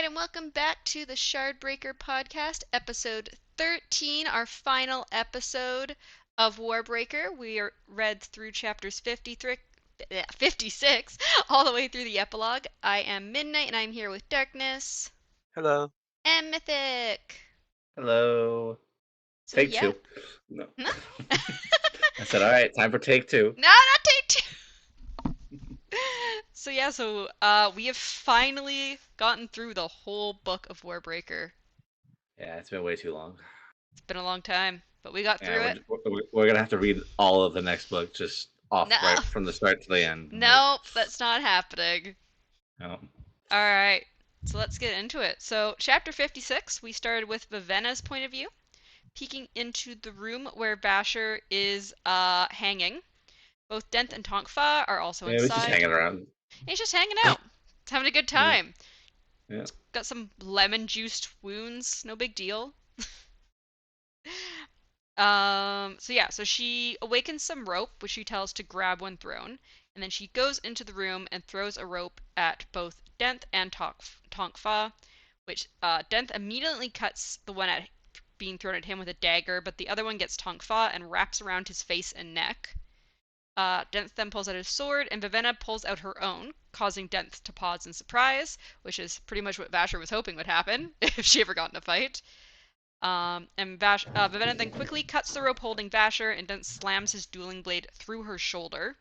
right, and welcome back to the Shardbreaker podcast, episode 13, our final episode of Warbreaker. Read through chapters 56 all the way through the epilogue. I am Midnight, and I'm here with Darkness Hello. and Mythic. Hello. So Take yeah, two. No. no, I said, all right, time for take two. no, not take two. So we have finally gotten through the whole book of Warbreaker. Yeah, it's been way too long. It's been a long time, but we got through Yeah, it. we're going to have to read all of the next book just off No. right from the start to the end. Nope, that's not happening. No. Alright, so let's get into it. So, chapter 56, we started with Vivenna's point of view, peeking into the room where Vasher is hanging. Both Denth and Tonkfa are also Yeah, he's just inside. hanging around. He's just hanging out. He's having a good time. Yeah. Got some lemon-juiced wounds, no big deal. So she awakens some rope, which she tells to grab when thrown, and then she goes into the room and throws a rope at both Denth and Tonkfa, which Denth immediately cuts the one being thrown at him with a dagger, but the other one gets Tonkfa and wraps around his face and neck. Denth then pulls out his sword, and Vivenna pulls out her own, causing Denth to pause in surprise, which is pretty much what Vasher was hoping would happen if she ever got in a fight. Vivenna then quickly cuts the rope holding Vasher and Denth slams his dueling blade through her shoulder.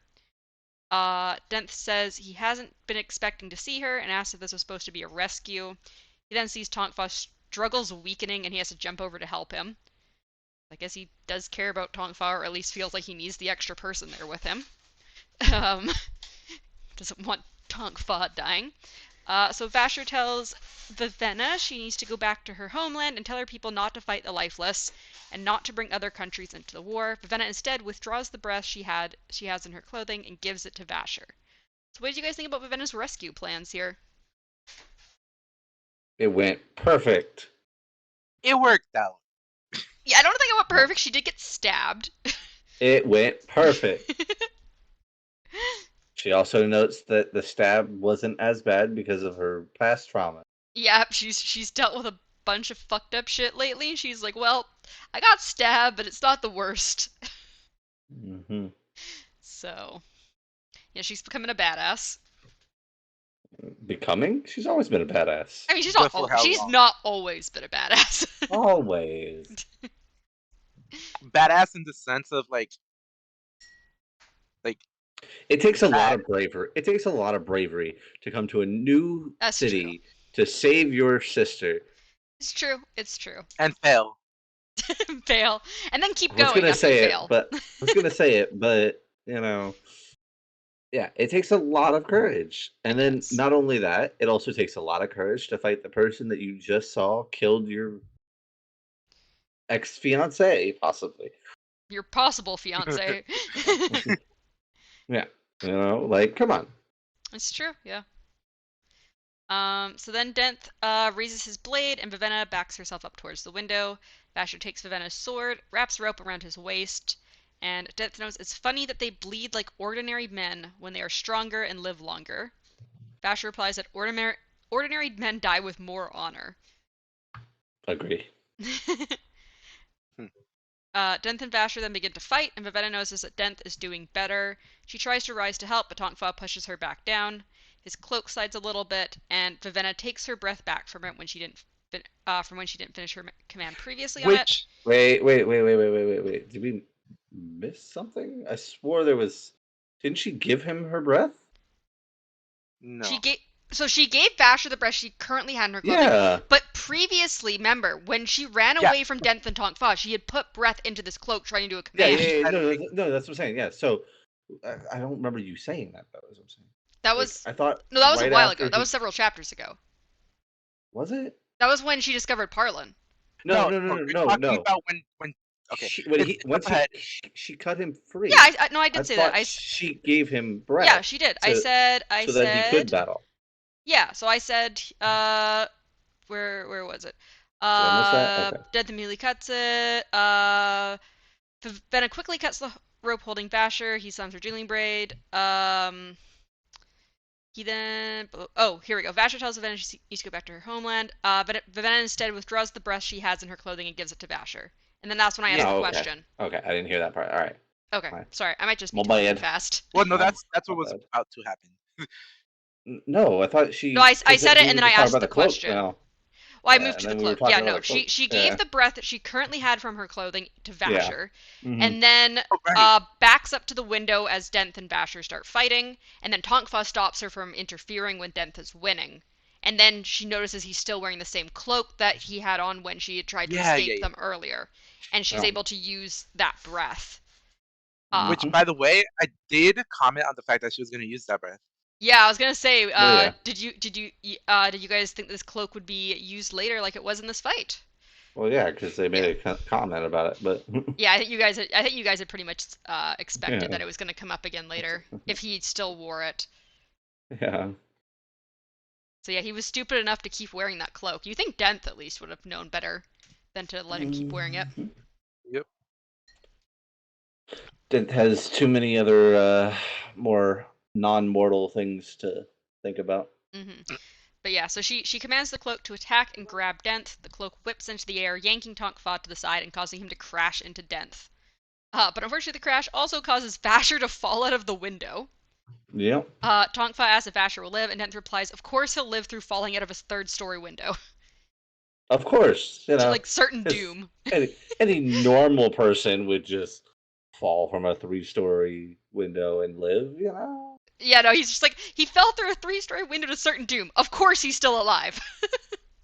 Denth says he hasn't been expecting to see her and asks if this was supposed to be a rescue. He then sees Tonkfa struggles weakening and he has to jump over to help him. I guess he does care about Tonkfa, or at least feels like he needs the extra person there with him. Doesn't want Tonkfa dying. So Vasher tells Vivenna she needs to go back to her homeland and tell her people not to fight the lifeless and not to bring other countries into the war. Vivenna instead withdraws the breath she has in her clothing and gives it to Vasher. So what did you guys think about Vivenna's rescue plans here? It went perfect. It worked out. Yeah, I don't think it went perfect. She did get stabbed. It went perfect. She also notes that the stab wasn't as bad because of her past trauma. Yeah, she's dealt with a bunch of fucked up shit lately. She's like, well, I got stabbed, but it's not the worst. Mm-hmm. So, yeah, she's becoming a badass. Becoming? She's always been a badass. I mean, she's But for how she's long? not always been a badass. Always. Badass in the sense of like It takes a lot of bravery. It takes a lot of bravery to come to a new That's city to save your sister. It's true. It's true. and fail. Fail, and then keep I was going gonna after say fail. it, but I was gonna say it, but you know, yeah, it takes a lot of courage. And then Yes. not only that, it also takes a lot of courage to fight the person that you just saw killed your ex-fiance, possibly. Your possible fiance. Yeah, you know, like come on. It's true. Yeah. So then Denth raises his blade, and Vivenna backs herself up towards the window. Vasher takes Vivenna's sword, wraps rope around his waist, and Denth knows it's funny that they bleed like ordinary men when they are stronger and live longer. Vasher replies that ordinary men die with more honor. Agree. Denth and Vasher then begin to fight, and Vivenna notices that Denth is doing better. She tries to rise to help, but Tonkfa pushes her back down. His cloak slides a little bit, and Vivenna takes her breath back from it when she didn't finish her command previously on it. Wait. Did we miss something? I swore there was. Didn't she give him her breath? No. She gave Vasher the breath she currently had in her clothing. Yeah. But previously, remember, when she ran away from Denth and Tonkfa, she had put breath into this cloak trying to do a command. Yeah. No, that's what I'm saying. Yeah. So I don't remember you saying that. That was what I'm saying. That was. I thought. No, that was right a while after ago. That was several chapters ago. Was it? That was when she discovered Parlin. No. We're talking about when. Okay. She cut him free. Yeah, I did say that. She gave him breath. Yeah, she did. I said that he could battle. Yeah, so I said, where was it? Did I miss that? Okay. Denth immediately cuts it. Vivenna quickly cuts the rope holding Vasher. He slams her dueling blade. He He then... Oh, here we go. Vasher tells Vivenna she needs to go back to her homeland, but Vivenna instead withdraws the breath she has in her clothing and gives it to Vasher. And then that's when I ask the Oh, okay. question. Okay, I didn't hear that part. All right. Okay, Fine. sorry. I might just be My talking bad. fast. Well, no, My that's what was bad. about to happen. No, I thought she. No, I 'cause said it we and were then I just talking asked about the the cloak question. now. Well, I Yeah, moved and to the then we were cloak. Yeah, talking about no, the cloak. she gave Yeah. the breath that she currently had from her clothing to Yeah. Vasher, Mm-hmm. and then Oh, right. backs up to the window as Denth and Vasher start fighting, and then Tonkfa stops her from interfering when Denth is winning. And then she notices he's still wearing the same cloak that he had on when she had tried to Yeah, escape yeah, yeah. them earlier, and she's Yeah. able to use that breath. Which, Mhm. by the way, I did comment on the fact that she was going to use that breath. Yeah, I was gonna say, Oh, yeah. did you guys think this cloak would be used later like it was in this fight? Well, yeah, because they made Yeah. a comment about it, but Yeah, I think you guys had pretty much expected yeah, that it was going to come up again later if he still wore it. yeah. So yeah, he was stupid enough to keep wearing that cloak. You think Denth at least would have known better than to let him keep wearing it. Mhm. Yep. Dent has too many other more non-mortal things to think about. hmm But yeah, so she commands the cloak to attack and grab Denth. The cloak whips into the air, yanking Tonkfa to the side and causing him to crash into Denth. But unfortunately, the crash also causes Vasher to fall out of the window. Yep. Tonkfa asks if Vasher will live, and Denth replies, "Of course he'll live through falling out of his third-story window Of course, to like certain because doom." any normal person would just fall from a 3-story window and live. Yeah, no, he's just like, he fell through a three-story window to certain doom. Of course he's still alive.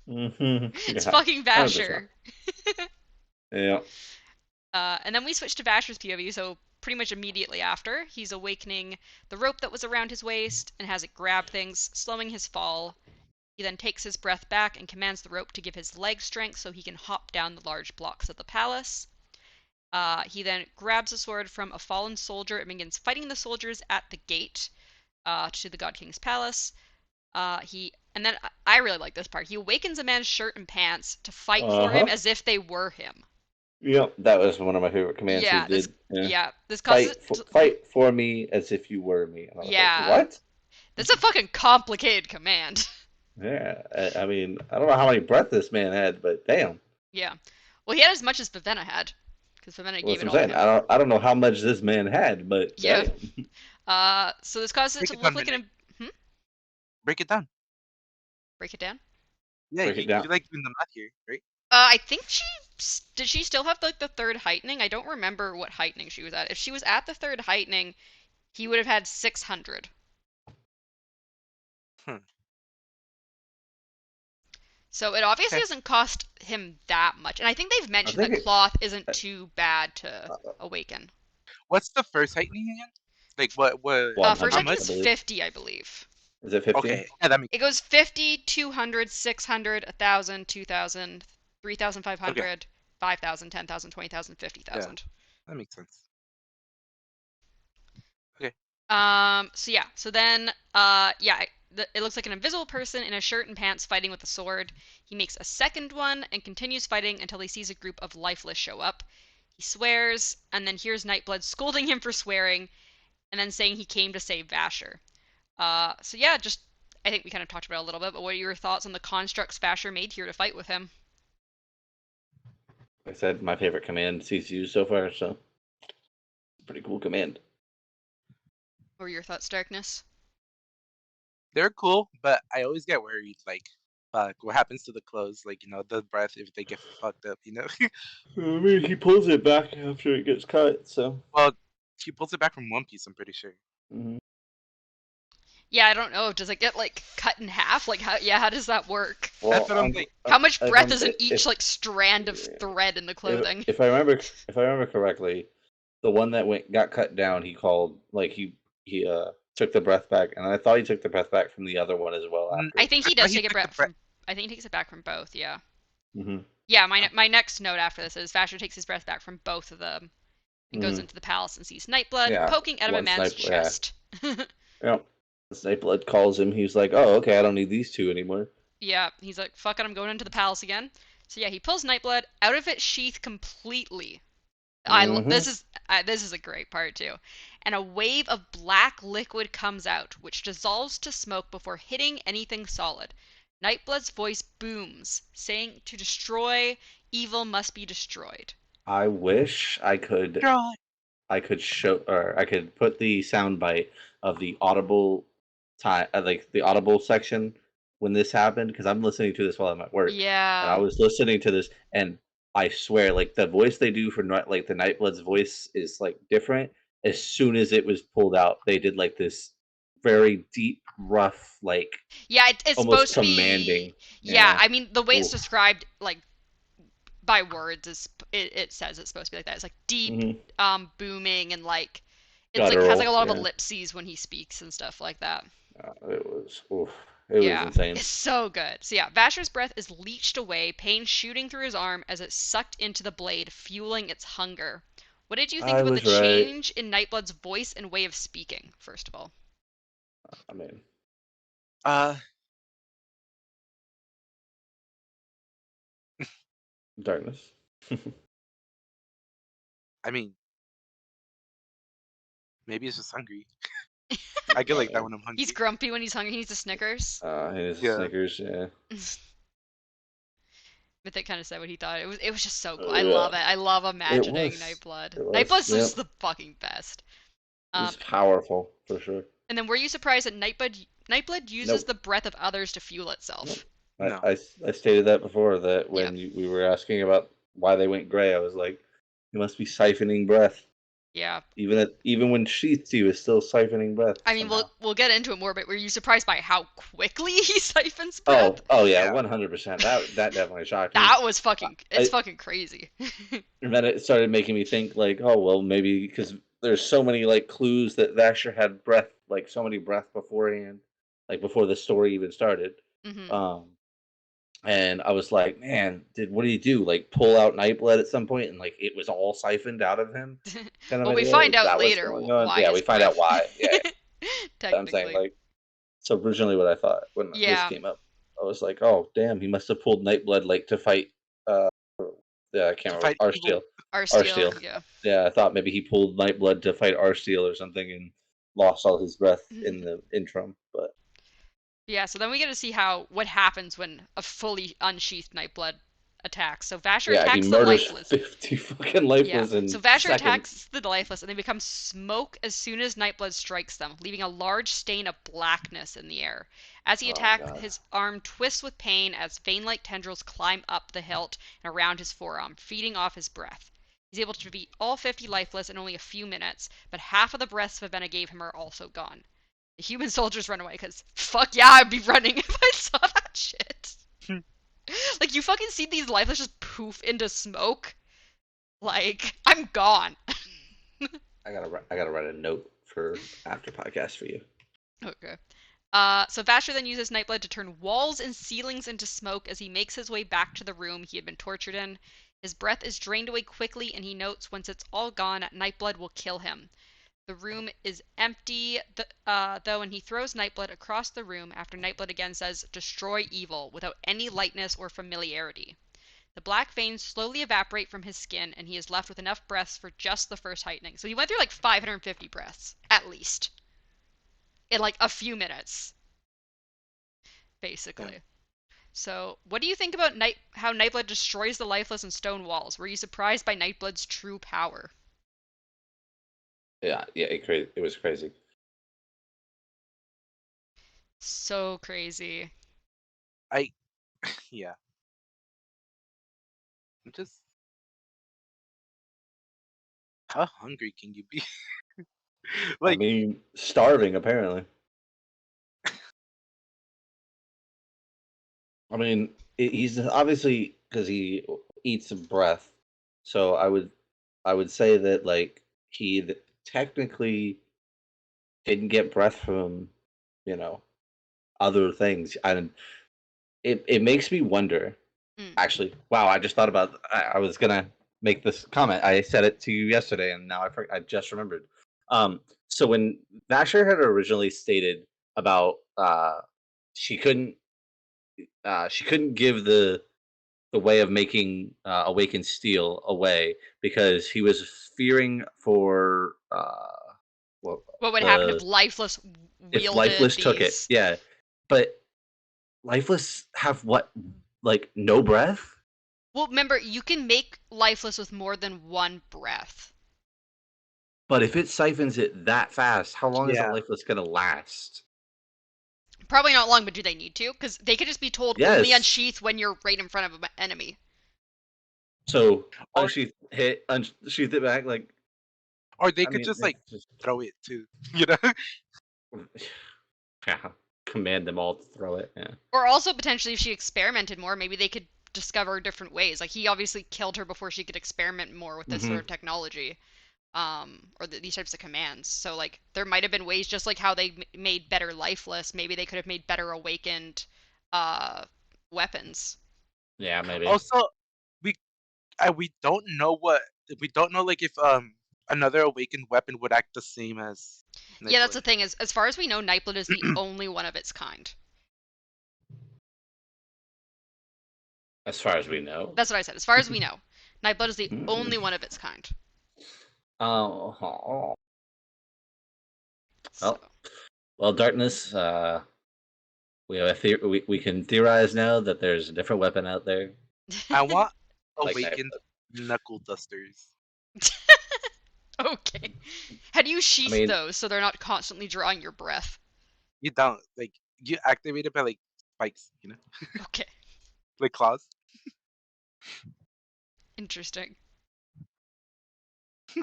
It's Yeah, fucking 100%. Vasher. Yeah. And then we switch to Vasher's POV, so pretty much immediately after, he's awakening the rope that was around his waist and has it grab things, slowing his fall. He then takes his breath back and commands the rope to give his leg strength so he can hop down the large blocks of the palace. He then grabs a sword from a fallen soldier and begins fighting the soldiers at the gate to the God King's palace. And then I really like this part. He awakens a man's shirt and pants to fight for him Uh-huh. as if they were him. Yep. That was one of my favorite commands he Yeah, did. Yeah. this causes Fight for me as if you were me. And I was like, yeah, what? that's a fucking complicated command. Yeah. I mean, I don't know how many breath this man had, but damn. Yeah, well, he had as much as Vivenna had, because Vivenna Well, gave that's it what all I'm to saying. him. I don't know how much this man had, but Yeah. damn. So this causes it Break to it look down, like Minute. an. Break it down. Break it down. Yeah, Break it down. you like doing the math here, right? I think did she still have like the third heightening? I don't remember what heightening she was at. If she was at the third heightening, he would have had 600. Hmm. So it obviously Okay. doesn't cost him that much. And I think they've mentioned think that it- cloth isn't too bad to Uh, awaken. What's the first heightening again? Like what? First How 100, heightening much? is I believe. 50, I believe. Is it 50? Okay, yeah, that makes It goes 50, 200, 600, 1,000, 2,000, okay. 3,500, 5,000, 10,000, 20,000, Yeah, 50,000. that makes sense. Okay. So yeah. So then, yeah, it looks like an invisible person in a shirt and pants fighting with a sword. He makes a second one and continues fighting until he sees a group of lifeless show up. He swears and then hears Nightblood scolding him for swearing and then saying he came to save Vasher. So yeah, just I think we kind of talked about it a little bit, but what are your thoughts on the constructs Vasher made here to fight with him? Like I said, my favorite command he's used so far, so pretty cool command. What were your thoughts, Darkness? They're cool, but I always get worried. Like, fuck, what happens to the clothes? Like, the breath if they get fucked up. I mean, he pulls it back after it gets cut, so. Well, she pulls it back from One Piece. I'm pretty sure. Mm-hmm. Yeah, I don't know. Does it get like cut in half? Like how does that work? Well, That's what I'm thinking. How much if breath I'm- is in if- each like strand of thread in the clothing? If I remember correctly, the one that got cut down, he called like he took the breath back, and I thought he took the breath back from the other one as well. Mm, After. I think he I thought does he take it took the back from. I think he takes it back from both. Yeah. Mm-hmm. Yeah. My next note after this is Vasher takes his breath back from both of them and goes Mhm. into the palace and sees Nightblood Yeah, poking out of a one man's sniper, yeah. chest. Yep. Snipeblood calls him. He's like, "Oh, okay, I don't need these two anymore." Yeah. He's like, "Fuck it, I'm going into the palace again." So yeah, he pulls Nightblood out of its sheath completely. Mhm. This is a great part too, and a wave of black liquid comes out, which dissolves to smoke before hitting anything solid. Nightblood's voice booms, saying to destroy, evil must be destroyed. I wish Draw it. I could show, or I could put the soundbite of the audible time, like the audible section when this happened, because I'm listening to this while I'm at work, and I Yeah. was listening to this, and I swear, like the voice they do for like the Nightblood's voice is like different. As soon as it was pulled out, they did like this very deep, rough, like Yeah, it's almost supposed to be. commanding. Yeah, Yeah. I mean, the way it's Oof. described, like by words, is it says it's supposed to be like that. It's like deep, Hmm. booming, and like it's like has like a Guttural. lot of Yeah. ellipses when he speaks and stuff like that. It was. Oof. It was Yeah, insane. it's so good. So yeah, Vasher's breath is leached away, pain shooting through his arm as it sucked into the blade, fueling its hunger. What did you think I about the was right. change in Nightblood's voice and way of speaking, first of all? I mean, Uh, darkness. I mean, maybe it's just hungry. I get like that when I'm He's hungry. grumpy when he's hungry. He needs a Snickers. His Yeah. Snickers. Yeah. Mythic kind of said what he thought. It was just so cool. I Yeah. love it. I love It imagining was. Nightblood. It was. Nightblood's just Yep. the fucking best. It's Um, powerful for sure. and then were you surprised that Nightblood uses Nope. the breath of others to fuel Nope. itself? No. I stated that before, that Yeah. when we were asking about why they went gray, I was like, he must be siphoning breath. Yeah. Even when Sheath he was still siphoning breath I mean, somehow. we'll get into it more, but were you surprised by how quickly he siphons breath? Oh yeah, Yeah. 100%. That definitely shocked me. That was fucking. It's I, fucking crazy. and then it started making me think like, oh well, maybe because there's so many like clues that Vasher had breath, like so many breath beforehand, like before the story even started. Hmm. Um, and I was like, man, what did he do? Like pull out Nightblood at some point, and like it was all siphoned out of him, kind of Well, we idea. find Is out that what's later going on? why Yeah, his we find out breath. why. Yeah, I'm saying Technically. like, so originally what I thought when this Yeah. came up, I was like, oh damn, he must have pulled Nightblood like to fight. Uh, yeah, I can't To remember. fight evil. Arsteel. Arsteel. Arsteel. Yeah. Yeah, I thought maybe he pulled Nightblood to fight Arsteel or something and lost all his breath in the interim. But Yeah, so then we get to see what happens when a fully unsheathed Nightblood attacks. So Vasher yeah, he attacks the murders lifeless. 50 fucking Yeah, lifeless so in Vasher seconds. attacks the lifeless and they become smoke as soon as Nightblood strikes them, leaving a large stain of blackness in the air. As he Oh attacks, god. his arm twists with pain as vein-like tendrils climb up the hilt and around his forearm, feeding off his breath. He's able to beat all 50 lifeless in only a few minutes, but half of the breaths Vivenna gave him are also gone. The human soldiers run away because fuck yeah, I'd be running if I saw that shit. Like, you fucking see these lifeless just poof into smoke. Like, I'm gone. I gotta write a note for after podcast for you. Okay. So Vasher then uses Nightblood to turn walls and ceilings into smoke as he makes his way back to the room he had been tortured in. His breath is drained away quickly, and he notes once it's all gone, Nightblood will kill him. The room is empty, though, and he throws Nightblood across the room after Nightblood again says, "Destroy evil," without any lightness or familiarity. The black veins slowly evaporate from his skin, and he is left with enough breaths for just the first heightening. So he went through like 550 breaths, at least, in like a few minutes, Yeah. basically. So, what do you think about how Nightblood destroys the lifeless and stone walls? Were you surprised by Nightblood's true power? Yeah, it was crazy. So crazy. I yeah. Just how hungry can you be? I Like mean, starving apparently. I mean, he's obviously because he eats breath. So I would say that like technically didn't get breath from, you know, other things. And it makes me wonder. Mm. Actually, wow! I just thought about. I was gonna make this comment. I said it to you yesterday, and now I just remembered. So when Vasher had originally stated about she couldn't she couldn't give the way of making awakened steel away because he was fearing for well, What would happen if the Lifeless if wielded Lifeless took it, these? yeah. But Lifeless have what, like no breath? Well, remember, you can make Lifeless with more than one breath. But if it siphons it that fast, how long is a Yeah. Lifeless gonna last? Probably not long, but do they need to? Because they could just be told only Yes. unsheath when you're right in front of an enemy. So Or unsheath it back. Like, or they I could mean, just like it's just throw it too. You know? yeah, command them all to throw it. Yeah. Or also, potentially, if she experimented more, maybe they could discover different ways. Like, he obviously killed her before she could experiment more with this sort Hmm. of technology. Or these types of commands. So, like, there might have been ways, just like how they made better Lifeless, maybe they could have made better Awakened uh, weapons. Yeah, maybe. Also, we we don't know what we don't know like if another awakened weapon would act the same as Yeah, that's the Nightblood. thing, is as far as we know, Nightblood is the only one of its kind. As far as we know. That's what I said. As far as we know, Nightblood is the Hmm. only one of its kind. Oh, So, well, darkness. We have we can theorize now that there's a different weapon out there, I want like awakened knuckle dusters. okay. How do you I sheath mean, those so they're not constantly drawing your breath? You don't like you activate it by like spikes, you know, Okay, like claws. interesting.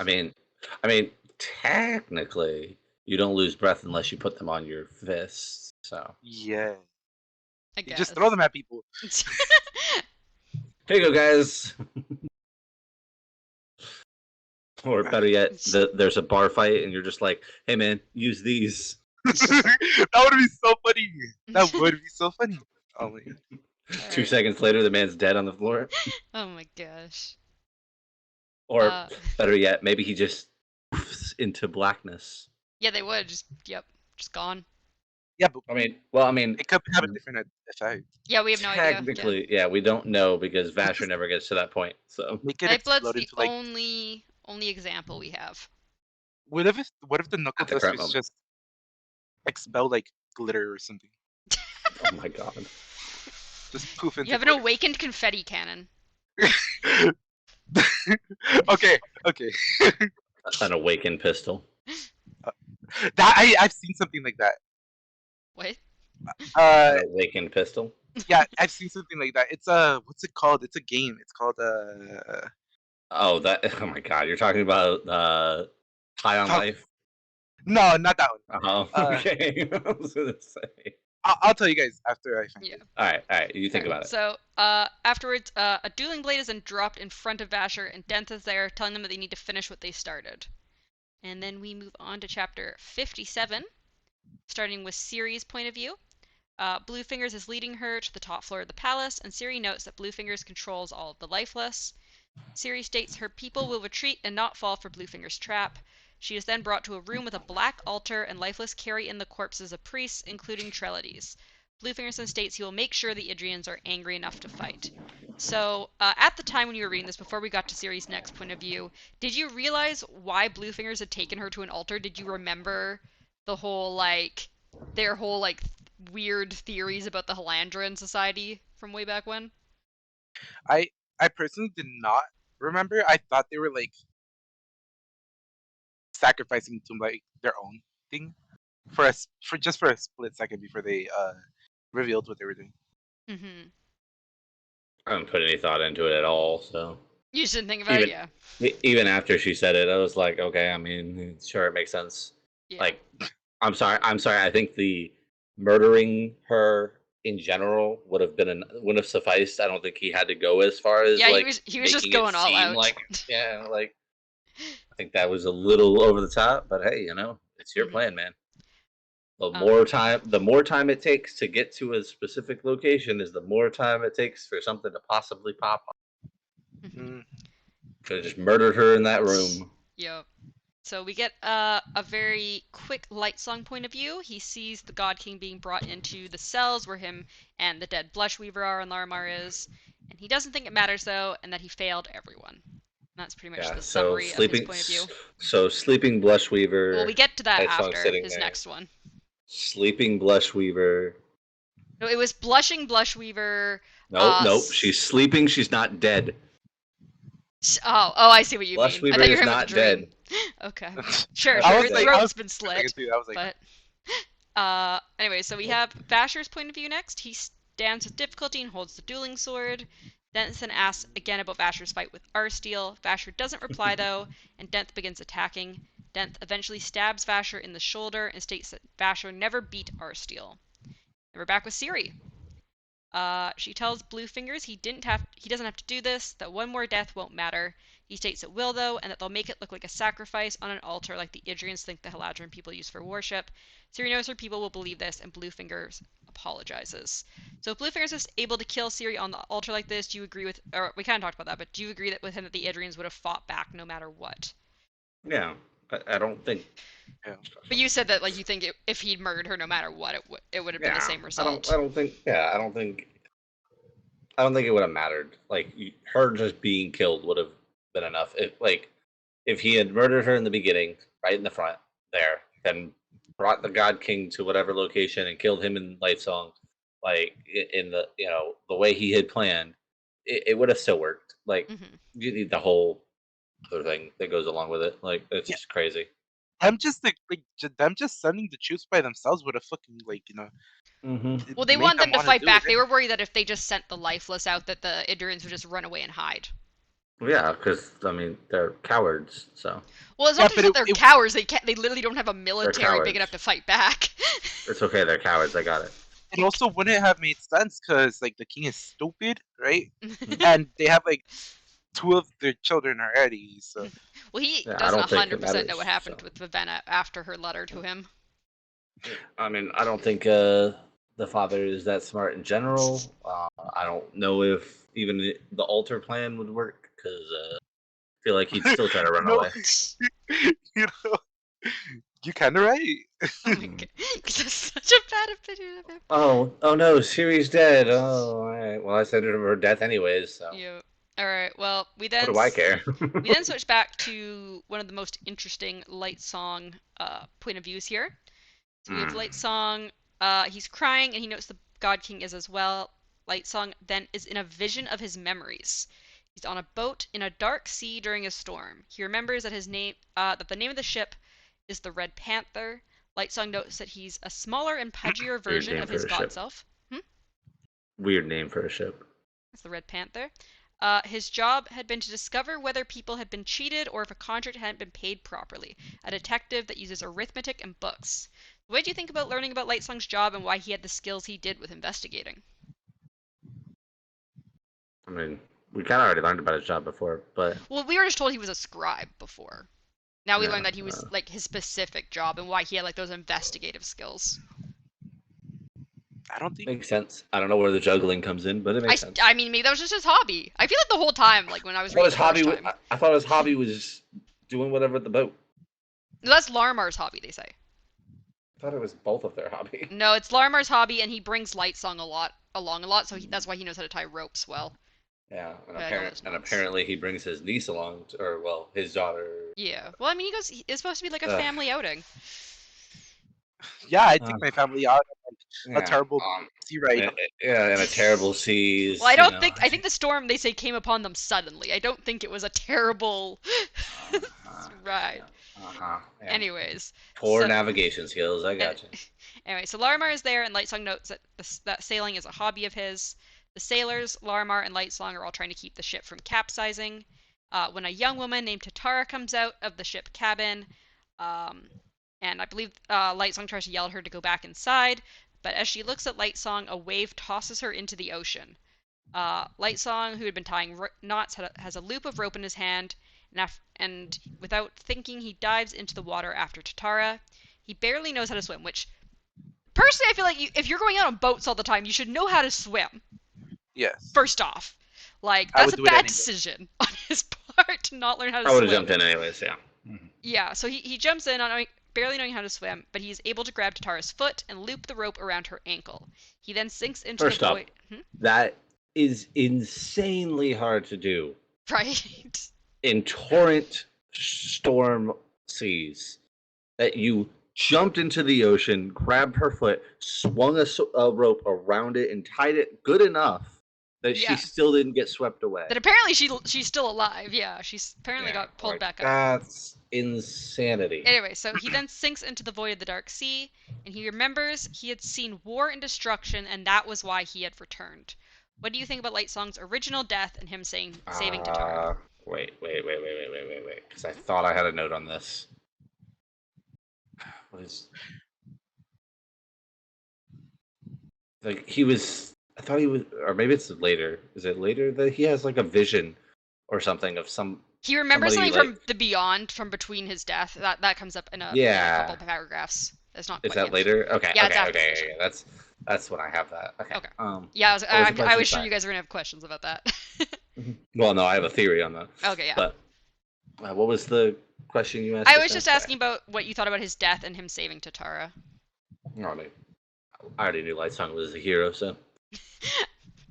I mean, I mean, technically, you don't lose breath unless you put them on your fists. So Yeah, I you just throw guess. them at people. here you go, guys. Or better yet, there's a bar fight, and you're just like, "Hey, man, use these." That would be so funny. That would be so funny. Oh my god. Two Alright. seconds later, the man's dead on the floor. Oh my gosh. Or Uh, better yet, maybe he just into blackness. yeah, they would just, yep, just gone. Yeah, but I mean, it could have a different effect. Yeah, we have no idea. Yeah. technically, yeah, we don't know because Let's Vasher just never gets to that point. So make it Nightblood's explode the into like. only example we have. What if the knuckle at the current dusters moment, just expel like glitter or something? oh my god, Just poof You into have an glitter. awakened confetti cannon. Okay, okay. an awakened pistol. That I've seen something like that. What? Uh, An awakened pistol. yeah, I've seen something like that. It's what's it called? It's a game. It's called Oh, that. Oh my god, you're talking about High on fuck. Life. No, not that one. Oh, Uh, okay. I was gonna say. I'll tell you guys after I find Yeah. it. All right. You think Alright, about it. so afterwards, a dueling blade is then dropped in front of Vasher, and Denth is there, telling them that they need to finish what they started. And then we move on to chapter 57, starting with Ciri's point of view. Bluefingers is leading her to the top floor of the palace, and Ciri notes that Bluefingers controls all of the lifeless. Ciri states her people will retreat and not fall for Bluefinger's trap. She is then brought to a room with a black altar, and lifeless carry in the corpses of priests, including Trellides. Bluefingers then states he will make sure the Idrians are angry enough to fight. So, at the time when you were reading this, before we got to Ciri's next point of view, did you realize why Bluefingers had taken her to an altar? Did you remember the whole, like, their whole, like, weird theories about the Halandran Society from way back when? I I personally did not remember. I thought they were like sacrificing to like their own thing for just for a split second before they revealed what they were doing. Mm-hmm. I haven't put any thought into it at all. So You just didn't think about it? even Yeah. even after she said it, I was like, okay. I mean, sure, it makes sense. Yeah. Like, I'm sorry. I'm sorry. I think the murdering her in general wouldn't have sufficed. I don't think he had to go as far as Yeah, he like was just making it going all seem out. like like I think that was a little over the top. But hey, it's your Hmm. plan, man. The more time it takes to get to a specific location is the more time it takes for something to possibly pop up. Hmm. Mm, Could have just murdered her in that room. Yep. So we get a very quick light song point of view. He sees the God King being brought into the cells where him and the dead Blushweaver are and Larimar is, and he doesn't think it matters though, and that he failed everyone. That's pretty much Yeah. the So summary of his point of view. sleeping Blushweaver. Well, we get to that Lightsong after sitting his there. next one. Sleeping Blushweaver. No, it was blushing Blushweaver. Nope. She's sleeping. She's not dead. Oh, I see what you mean. I Blushweaver thought you is were talking about not the dream. dead. Okay, sure, I her was like- throat's been slit. I was like, But anyway, so we have Vasher's point of view next. He stands with difficulty and holds the dueling sword. Denson asks again about Vasher's fight with Arsteel. Vasher doesn't reply though, and Denth begins attacking. Denth eventually stabs Vasher in the shoulder and states that Vasher never beat Arsteel. And we're back with Ciri. She tells Bluefingers he doesn't have to do this, that one more death won't matter. He states it will though, and that they'll make it look like a sacrifice on an altar like the Idrians think the Haladrim people use for worship. Ciri knows her people will believe this, and Bluefingers apologizes. So if Bluefingers was able to kill Ciri on the altar like this, do you agree with, or we kind of talked about that, but do you agree that with him that the Idrians would have fought back no matter what? Yeah. I don't think. Yeah. But you said that like you think if he'd murdered her no matter what, it would have been the same result. I don't think. Yeah. I don't think it would have mattered. Like her just being killed would have been enough. If he had murdered her in the beginning, right in the front there, then brought the God King to whatever location and killed him in Lightsong, like in the the way he had planned, it would have still worked. Like you need the whole other thing that goes along with it. Like it's just crazy. I'm just like them just sending the troops by themselves would have fucking Well, they want them to fight back. They were worried that if they just sent the lifeless out, that the Idrians would just run away and hide. Yeah, because I mean they're cowards. So. Well, it's not just that they're cowards. They literally don't have a military big enough to fight back. It's okay. They're cowards. I got it. It also wouldn't have made sense because like the king is stupid, right? And they have like 2 of their children already. So. Well, he doesn't 100% know what happened with Vivenna after her letter to him. I mean, I don't think the father is that smart in general. I don't know if even the altar plan would work because I feel like he'd still try to run away. You're kind of right. Oh my god, because that's such a bad opinion of him. Oh no, Ciri's dead. Oh, all right. Well, I said her death anyways. So. Yeah. All right. Well, we then. What do I care? We then switch back to one of the most interesting Lightsong point of views here. So we have Lightsong. He's crying, and he notes the God King is as well. Lightsong then is in a vision of his memories. He's on a boat in a dark sea during a storm. He remembers that that the name of the ship is the Red Panther. Lightsong notes that he's a smaller and pudgier version of his god self. Weird name for a ship. It's the Red Panther. His job had been to discover whether people had been cheated or if a contract hadn't been paid properly. A detective that uses arithmetic and books. What did you think about learning about Lightsong's job and why he had the skills he did with investigating? I mean, we kind of already learned about his job before, but... Well, we were just told he was a scribe before. Now we learned that he was, like, his specific job and why he had, like, those investigative skills. I don't think... Makes sense. I don't know where the juggling comes in, but it makes sense. I mean, maybe that was just his hobby. I feel like the whole time, like, when I was reading I thought his hobby was doing whatever at the boat. No, that's Larmar's hobby, they say. I thought it was both of their hobby. No, it's Larmar's hobby, and he brings Lightsong along a lot, so that's why he knows how to tie ropes well. Yeah, and apparently he brings his niece along, his daughter. Yeah, well, I mean, it's supposed to be like a family outing. Yeah, I take my family out on a terrible sea ride. Yeah, in a terrible seas. Well, I think the storm, they say, came upon them suddenly. I don't think it was a terrible ride. Yeah. Anyways. Poor navigation skills, I gotcha. Anyway, so Larmar is there, and Lightsong notes that sailing is a hobby of his. The sailors, Larmar and Lightsong, are all trying to keep the ship from capsizing. When a young woman named Tatara comes out of the ship cabin, and I believe Lightsong tries to yell at her to go back inside, but as she looks at Lightsong, a wave tosses her into the ocean. Lightsong, who had been tying knots, has a loop of rope in his hand, and without thinking, he dives into the water after Tatara. He barely knows how to swim, which, personally, I feel like if you're going out on boats all the time, you should know how to swim. Yes. First off. Like, that's a bad decision on his part to not learn how to swim. I would have jumped in anyways, yeah. Mm-hmm. Yeah, so he jumps in on barely knowing how to swim, but he's able to grab Tatara's foot and loop the rope around her ankle. He then sinks into the void. That is insanely hard to do. Right? in torrent storm seas that you jumped into the ocean, grabbed her foot, swung a rope around it, and tied it good enough that she Yeah. still didn't get swept away. That apparently she's still alive. Yeah, she's apparently got pulled like, back up. that's insanity. Anyway, so he then sinks into the void of the dark sea, and he remembers he had seen war and destruction, and that was why he had returned. What do you think about Light Song's original death and him saving Tatara? Wait, because I thought I had a note on this. What is like he was? I thought he was, or maybe it's later. Is it later that he has like a vision or something of some? He remembers something somebody, from the beyond, from between his death. That comes up in a couple paragraphs. That's not. Is Quite that later? Okay. Yeah, okay, it's after okay, the vision. okay. That's when I have that. Okay. Okay. Yeah, I was sure you guys were gonna have questions about that. Well, no, I have a theory on that. Okay, yeah. But what was the question you asked? I was just asking about what you thought about his death and him saving Tatara. I already knew Light Song was a hero, so.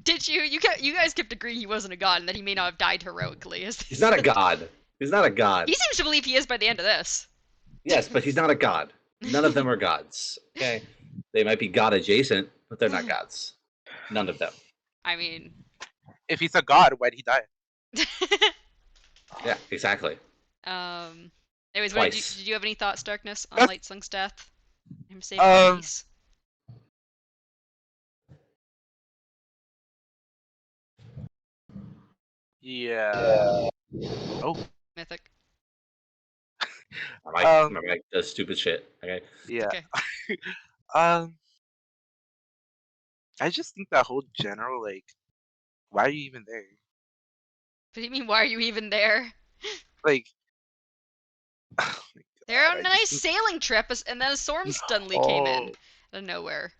Did you? You guys kept agreeing he wasn't a god and that he may not have died heroically. He's not a god. He's not a god. He seems to believe he is by the end of this. Yes, but he's not a god. None of them are gods. Okay, they might be god adjacent, but they're not gods. None of them. I mean, if he's a god, why'd he die? Yeah, exactly. Anyways, did you have any thoughts, Darkness, on Light Song's death? Him saving peace? Yeah. Oh. Mythic. I'm like does stupid shit. Okay. Yeah. Okay. I just think that whole general, like, why are you even there? What do you mean, why are you even there? Like, oh my God, they're on a nice sailing trip, and then a storm suddenly came in out of nowhere.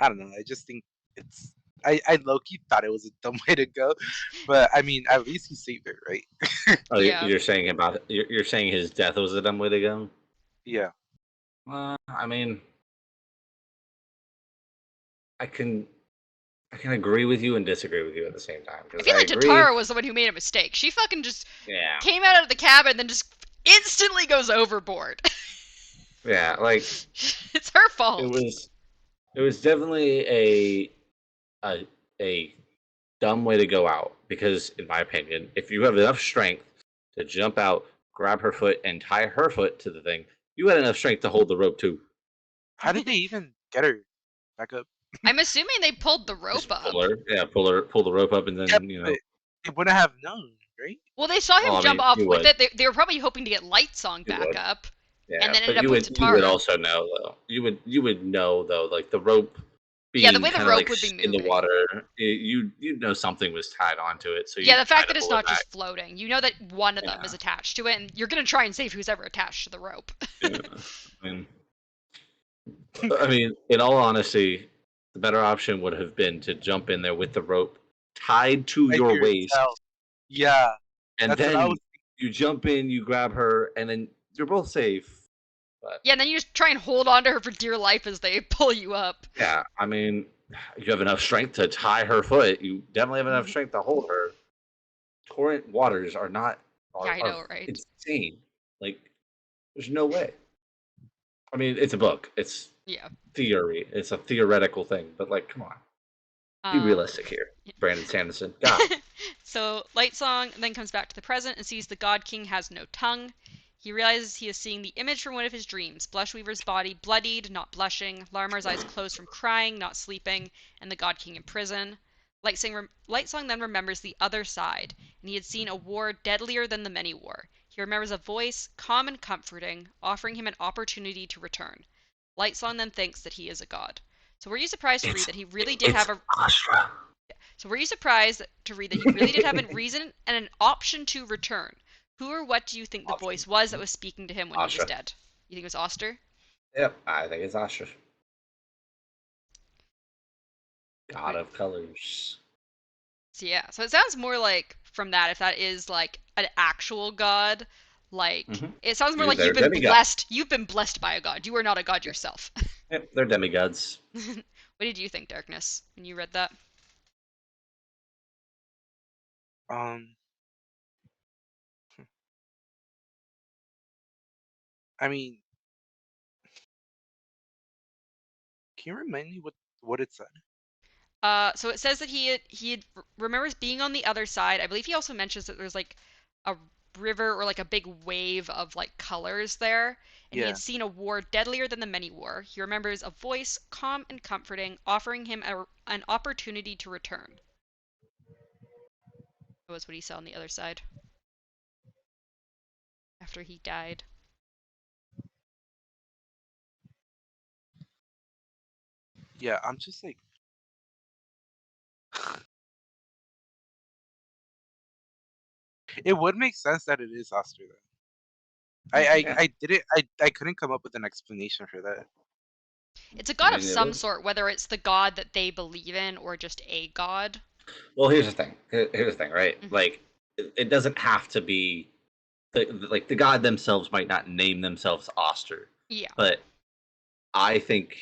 I don't know. I just think it's. I low-key thought it was a dumb way to go, but I mean, at least he saved it, right? Oh, Yeah. you're saying you're saying his death was a dumb way to go? Yeah. I mean, I can agree with you and disagree with you at the same time. I feel like Tatara was the one who made a mistake. She fucking just came out of the cabin and then just instantly goes overboard. Yeah, like it's her fault. It was definitely a dumb way to go out because, in my opinion, if you have enough strength to jump out, grab her foot, and tie her foot to the thing, you had enough strength to hold the rope too. How did they even get her back up? I'm assuming they pulled the rope up. Pull the rope up, and then They wouldn't have known, right? Well, they saw him jump off with it. They were probably hoping to get Light Song back up. Yeah, and then but ended up with Tatara. You would also know though. You would know though, like the rope. Being the way the rope would be moving in the water, you know something was tied onto it. So the fact that it's not just floating, you know that one of them is attached to it, and you're gonna try and save who's ever attached to the rope. I mean, in all honesty, the better option would have been to jump in there with the rope tied to your waist. Yeah, and then you jump in, you grab her, and then you're both safe. But, yeah, and then you just try and hold on to her for dear life as they pull you up. Yeah, I mean, you have enough strength to tie her foot. You definitely have enough strength to hold her. Torrent waters are not. I know, right? Insane. Like, there's no way. I mean, it's a book. It's theory. It's a theoretical thing. But like, come on, be realistic here, Brandon Sanderson. God. So Light Song then comes back to the present and sees the God King has no tongue. He realizes he is seeing the image from one of his dreams, Blushweaver's body bloodied, not blushing, Larmar's eyes closed from crying, not sleeping, and the God King in prison. Light Song then remembers the other side, and he had seen a war deadlier than the many war. He remembers a voice, calm and comforting, offering him an opportunity to return. Light Song then thinks that he is a god. So were you surprised to read that he really did have a... Astra. So were you surprised to read that he really did have a reason and an option to return? Who or what do you think the voice was that was speaking to him when he was dead? You think it was Oster? Yep, I think it's Astra. God of colors. So yeah, so it sounds more like from that, if that is like an actual god, like it sounds more like you've been blessed. You've been blessed by a god. You are not a god yourself. Yep, they're demigods. What did you think, Darkness, when you read that? Um, I mean, can you remind me what it said? So it says that he remembers being on the other side. I believe he also mentions that there's like a river or like a big wave of like colors there, and he had Yeah, seen a war deadlier than the many war. He remembers a voice, calm and comforting, offering him an opportunity to return. That was what he saw on the other side after he died. yeah. I'm just like, it would make sense that it is Oster though. Yeah. I didn't I couldn't come up with an explanation for that. It's a I god of mean, it some would. sort, whether it's the god that they believe in or just a god. Well, here's the thing. Here's the thing, right? Hmm. Like, it doesn't have to be like the god themselves might not name themselves Oster, Yeah. but I think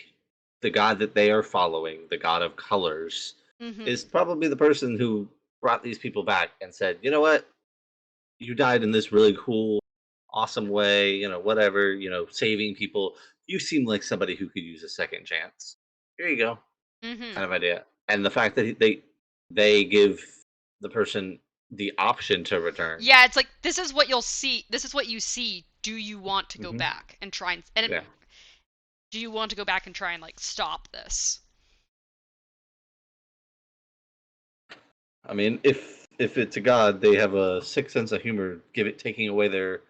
the god that they are following, the god of colors, Hmm. is probably the person who brought these people back and said, you know what, you died in this really cool, awesome way, whatever, saving people. You seem like somebody who could use a second chance. Here you go, Hmm. kind of idea. And the fact that they give the person the option to return. Yeah, it's like this is what you'll see. This is what you see. Do you want to go Hmm. back and try and Yeah, do you want to go back and try and like stop this? I mean, if it's a god, they have a sick sense of humor, taking away their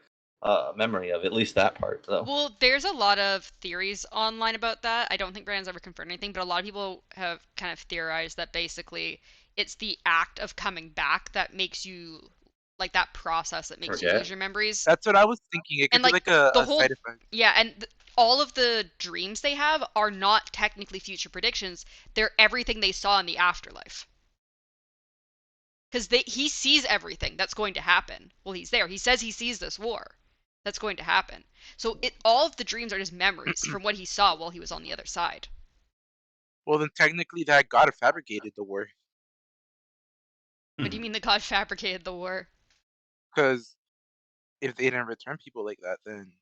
memory of at least that part, though. Well, there's a lot of theories online about that. I don't think Brandon's ever confirmed anything, but a lot of people have kind of theorized that basically it's the act of coming back that makes you like that process that makes you lose Forget. your memories. That's what I was thinking. It And could be like like the a whole side effect. yeah, and all of the dreams they have are not technically future predictions. They're everything they saw in the afterlife. Because he sees everything that's going to happen. Well, he's there. He says he sees this war that's going to happen. So all of the dreams are just memories from what he saw while he was on the other side. Well, then technically that god fabricated the war, What do you mean the god fabricated the war? because if they didn't return people like that, then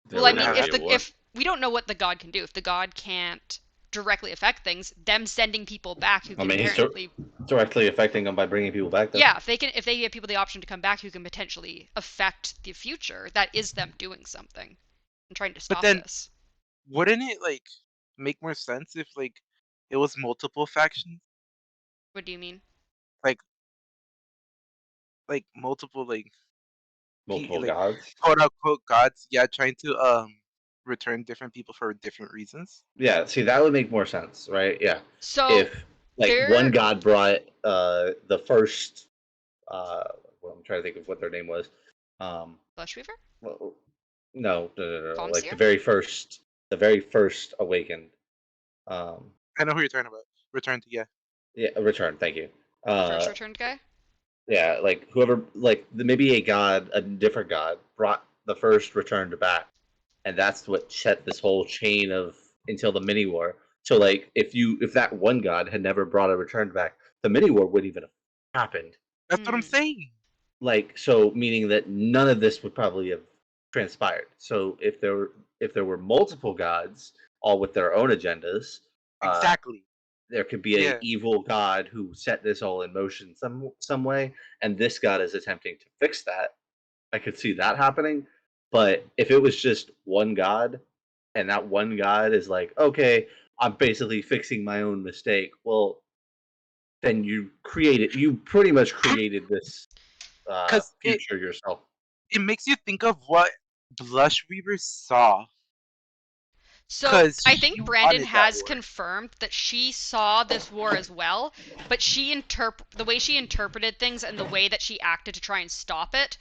There Well, I they would would mean, never have be had. a war. if we don't know what the god can do, if the god can't directly affect things, them sending people back who I can mean, he's apparently directly affecting them by bringing people back, though. yeah, if they give people the option to come back who can potentially affect the future, that is them doing something and trying to But stop then this. wouldn't it like make more sense if like it was multiple factions, What do you mean? like multiple Multiple like gods. quote unquote gods, yeah, trying to return different people for different reasons. Yeah, see, that would make more sense, right? Yeah, So if like one there god brought the first, uh, well, I'm trying to think of what their name was. Blushweaver? Well, no. Like Calmseer? the very first awakened. Um, I know who you're talking about. Return to, yeah. yeah, a return. Thank you. The first Uh, returned guy? yeah, like whoever, like maybe a god, a different god, brought the first returned back, and that's what set this whole chain of until the mini war. So like, if that one god had never brought a returned back, the mini war wouldn't even have happened. That's what I'm Hmm. saying. Like, so meaning that none of this would probably have transpired. So if there were multiple gods, all with their own agendas, uh, Exactly. there could be a Yeah. evil god who set this all in motion some way, and this god is attempting to fix that. I could see that happening. But if it was just one god, and that one god is like, okay, I'm basically fixing my own mistake, well, then you pretty much created this Because future yourself. it makes you think of what Blushweaver saw. So Because I she think Brandon wanted that has war. confirmed that she saw this war as well, but the way she interpreted things and the way that she acted to try and stop it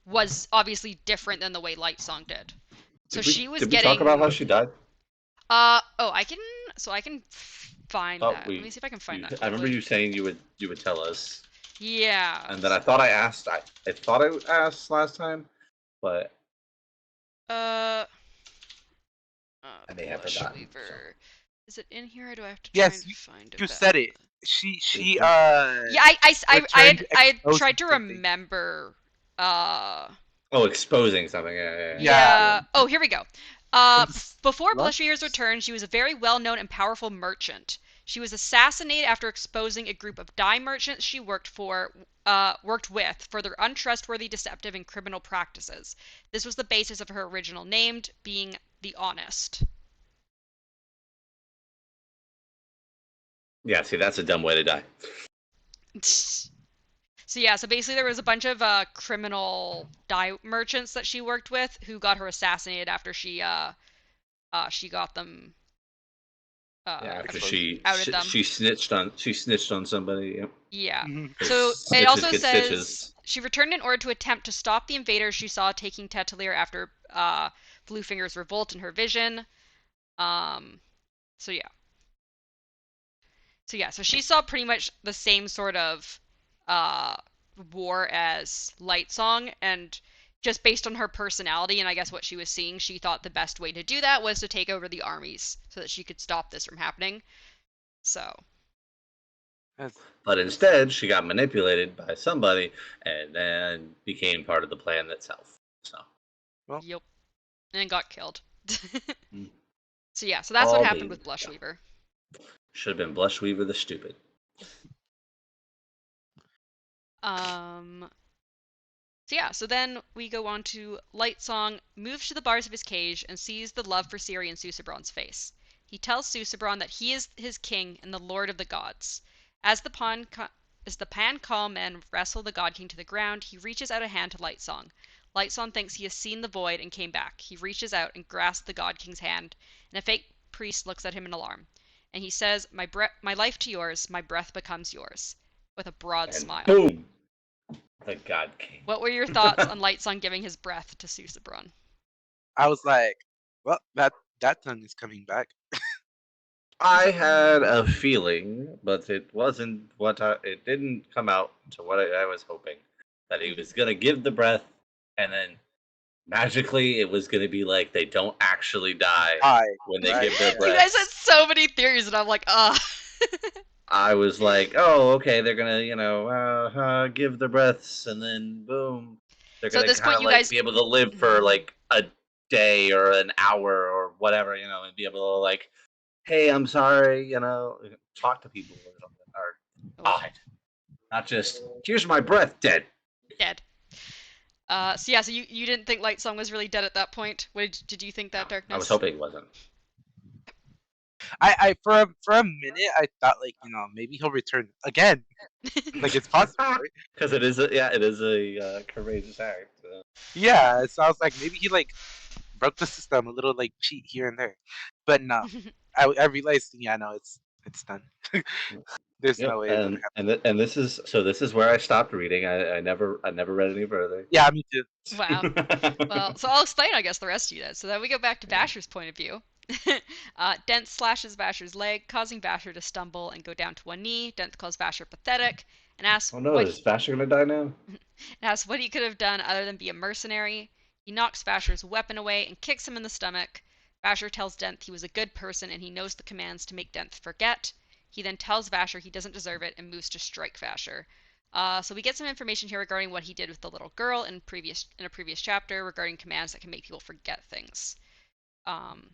was obviously different than the way Lightsong did. So she was Did we talk about getting how she died? oh, I can find Thought that. Let me see if I can find that I remember quickly. you saying you would tell us, Yeah. and then I thought I asked. I thought I asked last time, but Uh I may have Blush forgotten. So Weaver. Is it in here, or do I have to try Yes, and find you it said back? it. She Mhm. Yeah, returned I had tried exposing to something. remember. Uh, Oh, exposing something. Yeah. Yeah, yeah. Oh, here we go. and the Before slush. Blushweaver's return, she was a very well-known and powerful merchant. She was assassinated after exposing a group of dye merchants she worked with for their untrustworthy, deceptive, and criminal practices. This was the basis of her original name being the Honest. Yeah. See, that's a dumb way to die. So yeah, so basically there was a bunch of criminal dye merchants that she worked with who got her assassinated after she got them Yeah. After Exposed. outed them. she snitched on somebody. Yep. Yeah. Mhm. So 'Cause it snitches also get stitches. says she returned in order to attempt to stop the invaders she saw taking Tetelier after Bluefinger's revolt in her vision. Um, so yeah. So yeah, so she saw pretty much the same sort of uh, war as Lightsong, and just based on her personality and I guess what she was seeing, she thought the best way to do that was to take over the armies so that she could stop this from happening. So, That's- But instead, she got manipulated by somebody and then became part of the plan itself. So, well, yep, and got killed. mm, So yeah, so that's what all happened the with Blushweaver. should have been Blushweaver the Stupid. Um, So yeah, so then we go on to Lightsong moves to the bars of his cage and sees the love for Ciri in Susebron's face. He tells Susebron that he is his king and the lord of the gods. As the Pan Call men wrestle the God King to the ground, he reaches out a hand to Lightsong. Lightsong thinks he has seen the void and came back. He reaches out and grasps the God King's hand, and a fake priest looks at him in alarm. And he says, my life to yours, my breath becomes yours," with a broad And smile. boom, the God King. What were your thoughts on Lightsong giving his breath to Susebron? I was like, well, that tongue is coming back. I had a feeling, but it wasn't it didn't come out to what I was hoping. That he was gonna give the breath, and then magically it was gonna be like they don't actually die Hi, when they right? give their You guys had breaths. so many theories, and I'm like, ugh. I was like, oh, okay, they're gonna, give their breaths, and then boom, they're So at gonna this kind point, of you like guys. be able to live for like a day or an hour or whatever, and be able to like, hey, I'm sorry, talk to people or something, or Oh, God, not just here's my breath, dead. dead. So yeah, so you didn't think Lightsong was really dead at that point? Did you think No, that, I was Darkness? hoping it wasn't. I for a minute I thought like maybe he'll return again. Like it's possible, right? Because it is a courageous act. Yeah, so I was like maybe he like broke the system a little like cheat here and there, but no. I realized no, it's done. There's no Yep, way it's gonna and happen. and this is where I stopped reading. I never read any further. Yeah, me too. Wow. Well, so I'll explain, I guess, the rest of you then. So then we go back to Basher's point of view. Dent slashes Basher's leg, causing Basher to stumble and go down to one knee. Dent calls Basher pathetic and Oh no, is Vasher gonna die now? asks what he could have done other than be a mercenary. He knocks Basher's weapon away and kicks him in the stomach. Basher tells Dent he was a good person and he knows the commands to make Dent forget. He then tells Vasher he doesn't deserve it and moves to strike Vasher. So we get some information here regarding what he did with the little girl in a previous chapter regarding commands that can make people forget things. Um,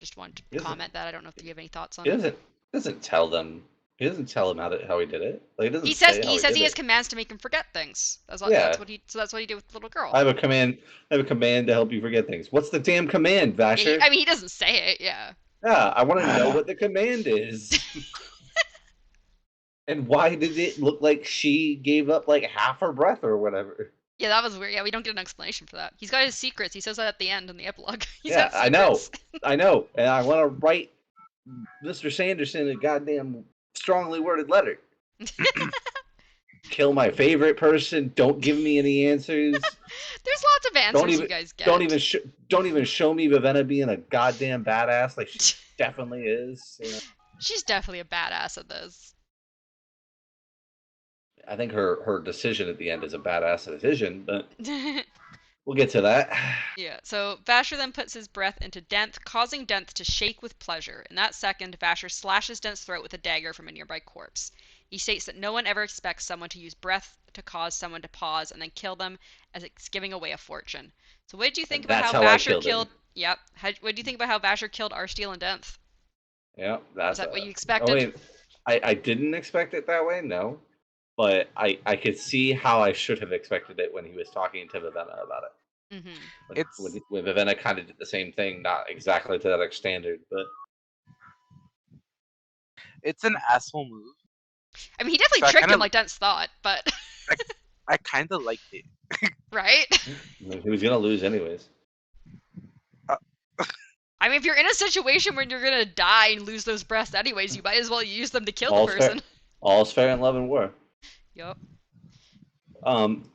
just wanted to He doesn't. comment that. I don't know if you have any thoughts on He it. doesn't tell them. He doesn't tell them how he did it. Like he He doesn't says say how he he says did he has it. commands to make him forget things. Yeah, That's what he did with the little girl. I have a command. I have a command to help you forget things. What's the damn command, Yeah, Vasher? I mean he doesn't say it. Yeah. Yeah, I want to know what the command is. And why did it look like she gave up like half her breath or whatever? Yeah, that was weird. Yeah, we don't get an explanation for that. He's got his secrets. He says that at the end in the epilogue. He's Yeah, got secrets. I know, and I want to write Mr. Sanderson a goddamn strongly worded letter. Kill my favorite person. Don't give me any answers. There's lots of Don't answers you even guys don't get. even don't even show me Vivenna being a goddamn badass like she definitely is. She's definitely a badass at this. I think her decision at the end is a badass decision, but We'll get to that. Yeah, so Vasher then puts his breath into Denth, causing Denth to shake with pleasure. In that second, Vasher slashes Denth's throat with a dagger from a nearby corpse. He states that no one ever expects someone to use breath to cause someone to pause and then kill them, as it's giving away a fortune. So, what did you think And about that's how how I Vasher killed him. killed? Yep. What do you think about how Vasher killed Arsteel and Denth? Yeah, Was that's that what a. you I expected? mean, I didn't expect it that way, no, but I could see how I should have expected it when he was talking to Vivenna about it. Mm-hmm. It's When Vivenna kind of did the same thing, not exactly to that standard, but it's an asshole move. I mean, he definitely So I tricked kind him of like Denth thought, but I, I kind of liked it. right? I mean, he was gonna lose anyways. Uh, I mean, if you're in a situation where you're gonna die and lose those breaths anyways, you might as well use them to kill the All's fair. person. All's fair in love and war. Yup. Um,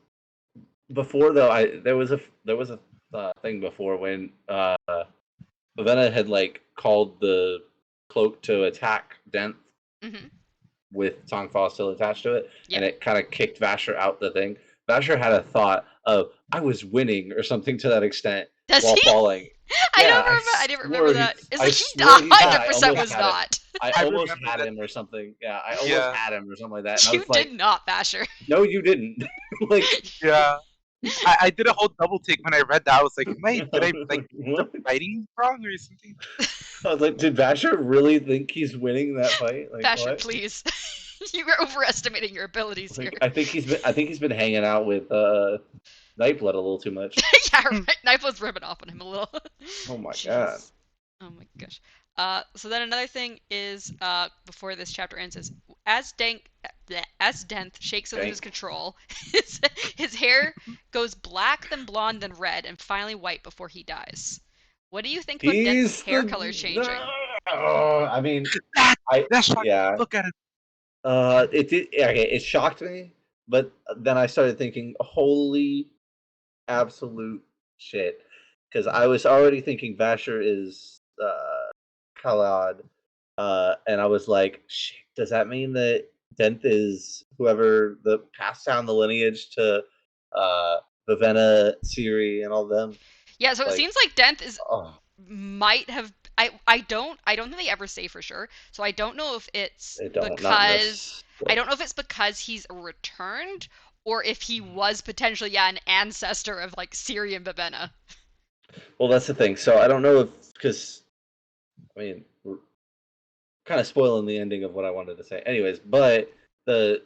before though, there was a thing before when Vivenna had like called the cloak to attack Dent Mm-hmm. with Tongfa still attached to it, Yeah. and it kind of kicked Vasher out the thing. Vasher had a thought of I was winning or something to that extent Does while he? falling. I Yeah, don't remember. I didn't remember that. It's I like he swore he had. I 100% almost was had him. not. I I almost remember had that. him or something. Yeah, I almost Yeah, had him or something like that, and I You was did like, not, Basher. no, you didn't. Like, yeah. I did a whole double take when I read that. I was like, did I like read the what? writing wrong or something? I was like, did Vasher really think he's winning that fight? Like, Basher, what? please. You are overestimating your abilities here. Like, I think he's been hanging out with Nightblood a little too much. Yeah, right. Knife was ripping off on him a little. Oh my god. Jeez. Oh my gosh. So then another thing is, before this chapter ends, is as Denth shakes to lose Dank. control, his, his hair goes black, then blonde, then red, and finally white before he dies. What do you think about Denth's He's hair the. color changing? Oh, I mean, That I that shot. yeah. Look at him. It did. Okay, it shocked me, but then I started thinking, holy absolute shit, because I was already thinking Vasher is Khalad, and I was like, shit, does that mean that Dent is whoever the passed down the lineage to uh, Vivenna, Ciri, and all them? Yeah, so it Like, seems like Denth is oh, might have. I don't think they ever say for sure. So I don't know if it's they don't. Not in because this. I Book. don't know if it's because he's returned or if he was potentially an ancestor of like Syrian Vivenna. Well, that's the thing. So I don't know if because I mean we're kind of spoiling the ending of what I wanted to say, anyways. But the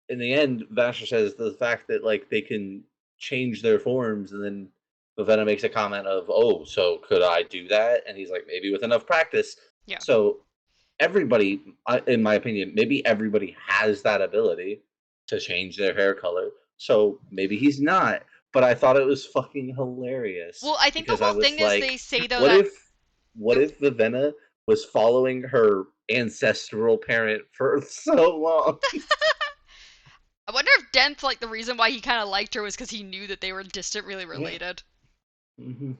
in the end, Vasher says the fact that like they can change their forms, and then Ravenna makes a comment of, "Oh, so could I do that?" And he's like, "Maybe with enough practice." Yeah. So everybody, in my opinion, maybe everybody has that ability to change their hair color. So maybe he's not. But I thought it was fucking hilarious Well, I think the because I whole was thing is they like, say though what that if what the if Vivenna was following her ancestral parent for so long? I wonder if Denth like the reason why he kind of liked her was because he knew that they were distant, really Yeah. related.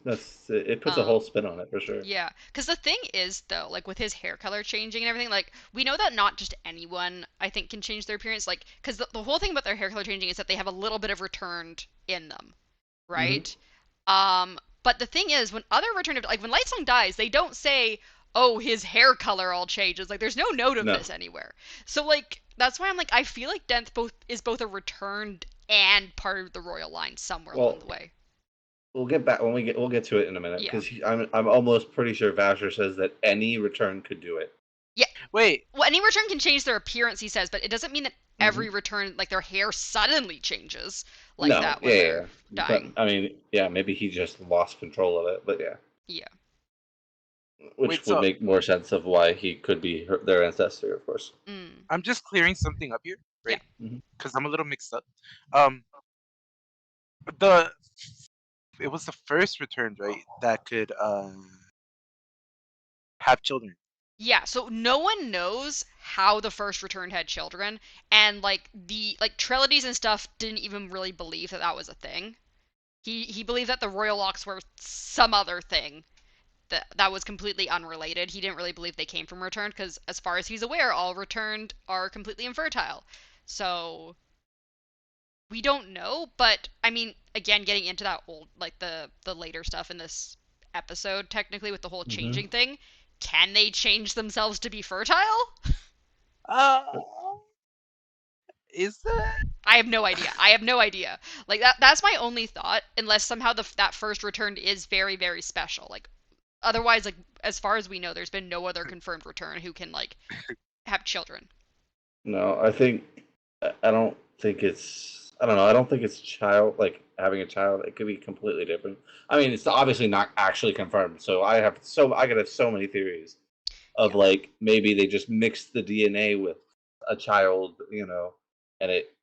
That's it. Puts a whole Um, spin on it for sure. Yeah, because the thing is, though, like with his hair color changing and everything, like we know that not just anyone, I think, can change their appearance. Like, because the whole thing about their hair color changing is that they have a little bit of returned in them, Hmm. right? But the thing is, when other returned, like when Lightsong dies, they don't say, "Oh, his hair color all changes." Like, there's no note of No. this anywhere. So, like, that's why I'm like, I feel like Denth both a returned and part of the royal line somewhere along Well, the way. we'll get back when we'll get to it in a minute Yeah. because I'm almost pretty sure Vasher says that any return could do it. Yeah, Wait, well, any return can change their appearance, he says, but it doesn't mean that Hmm. every return, like their hair suddenly changes like No, that yeah, when yeah, they're yeah. But dying. I mean, yeah, maybe he just lost control of it. But yeah, Yeah. wait. which would So make more sense of why he could be their ancestor, of course. Mm. I'm just clearing something up here, Yeah. right? Hmm. Because I'm a little mixed up. Um, the it was the first returned, right, that could have children. Yeah, so no one knows how the first return had children, and like the like Trelides and stuff didn't even really believe that that was a thing. He believed that the royal locks were some other thing that was completely unrelated. He didn't really believe they came from returned because, as far as he's aware, all returned are completely infertile. So We don't know, but I mean, again, getting into that old, like the later stuff in this episode, technically with the whole Mm-hmm. changing thing, can they change themselves to be fertile? Uh, is that? I have no idea. I have no idea. Like that's my only thought, unless somehow that first return is very very special. Like otherwise, like as far as we know, there's been no other confirmed return who can like have children. No, I don't think it's I don't know. I don't think it's child like having a child. It could be completely different. I mean, it's obviously not actually confirmed. So I could have so many theories of Yeah. like maybe they just mixed the DNA with a child, and it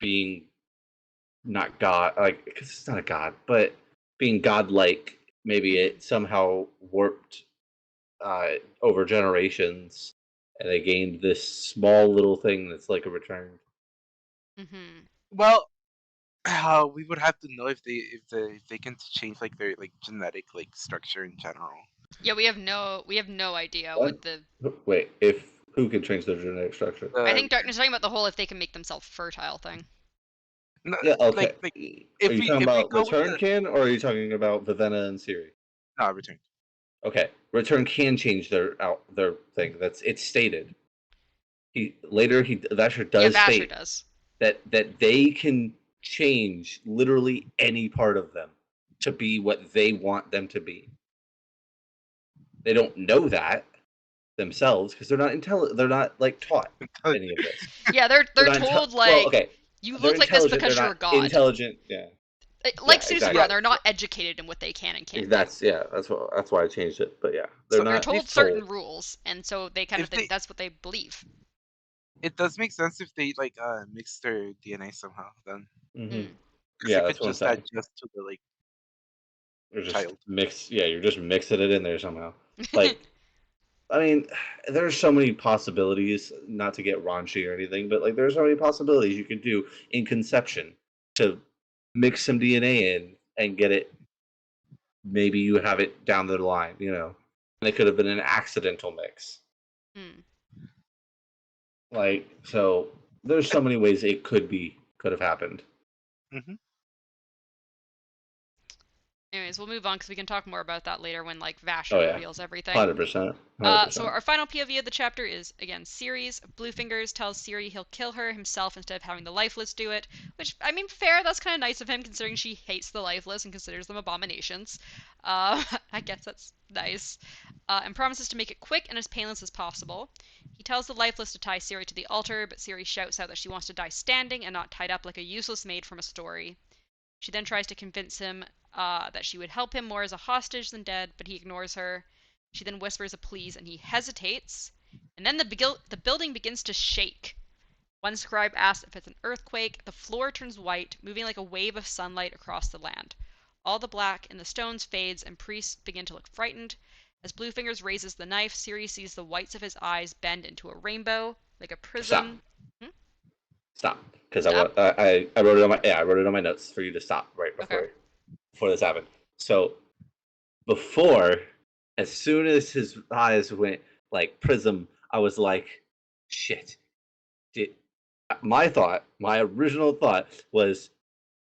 being not God, like because it's not a god, but being godlike. Maybe Mm-hmm. it somehow warped uh, over generations, and they gained this small little thing that's like a return. Mm-hmm. Well, we would have to know if they can change like their like genetic like structure in general. Yeah, we have no idea What? what the. Wait, if who can change their genetic structure? I The think Darkness is talking about the whole if they can make themselves fertile thing. no, Yeah, okay. like Are if you we talking if we about go with Return the can, or are you talking about Vivenna and Siri? no return. Okay, Return can change their thing. It's stated. He Vasher Yeah, does Vasher state does. that they can change literally any part of them to be what they want them to be. They don't know that themselves because they're not like taught any of this. Yeah, they're They're they're not told well, like okay. you They're look like this intelligent. They're because you're not a god. intelligent. Yeah, Like yeah, exactly. Susebron, Yeah, they're so not educated in what they can and can't do. That's why I changed it. But yeah, they're so They're not told if certain told. rules, and so they kind of if think they that's what they believe. it does make sense if they like mix their DNA somehow. Then Hmm. Mm. because Yeah, it that's could what I'm just saying. adjust to the like You're just child. mix. Yeah, you're just mixing it in there somehow. Like, I mean, there's so many possibilities. Not to get raunchy or anything, but like, there's so many possibilities you can do in conception to mix some DNA in and get it. Maybe you have it down the line, and it could have been an accidental mix. Mm. Like, so there's so many ways it could have happened. Hmm. Anyways, we'll move on because we can talk more about that later when like Oh Vasher yeah, reveals everything. 100%, hundred So percent. our final POV of the chapter is again Ceres. Bluefingers tells Ciri he'll kill her himself instead of having the Lifeless do it, which I mean, fair. That's kind of nice of him considering she hates the Lifeless and considers them abominations. I guess that's nice. And promises to make it quick and as painless as possible. He tells the Lifeless to tie Ciri to the altar, but Ciri shouts out that she wants to die standing and not tied up like a useless maid from a story. She then tries to convince him that she would help him more as a hostage than dead, but he ignores her. She then whispers a please, and he hesitates. And then the building begins to shake. One scribe asks if it's an earthquake. The floor turns white, moving like a wave of sunlight across the land. All the black in the stones fades, and priests begin to look frightened. As Bluefingers raises the knife, Siri sees the whites of his eyes bend into a rainbow, like a Stop, prism. Hmm? stop, because Stop. I wrote it on my I wrote it on my notes for you to stop right Okay. before this happened. So before, as soon as his eyes went like prism, I was like, shit. Did my original thought was,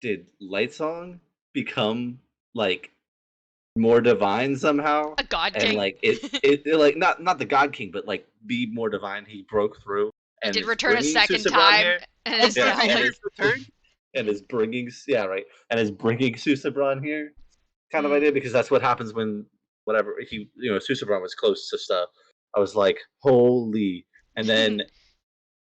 did Lightsong become like more divine somehow? A God And King. like it like not the God King, but like be more divine. He broke through He and did is return a bringing second Susabron time, here. and Oh, is did Yeah, now he and like, really is return? and is bringing yeah right and is bringing Susabron here kind of idea hmm. because that's what happens when whatever he Susabron was close to stuff. I was like, holy, and then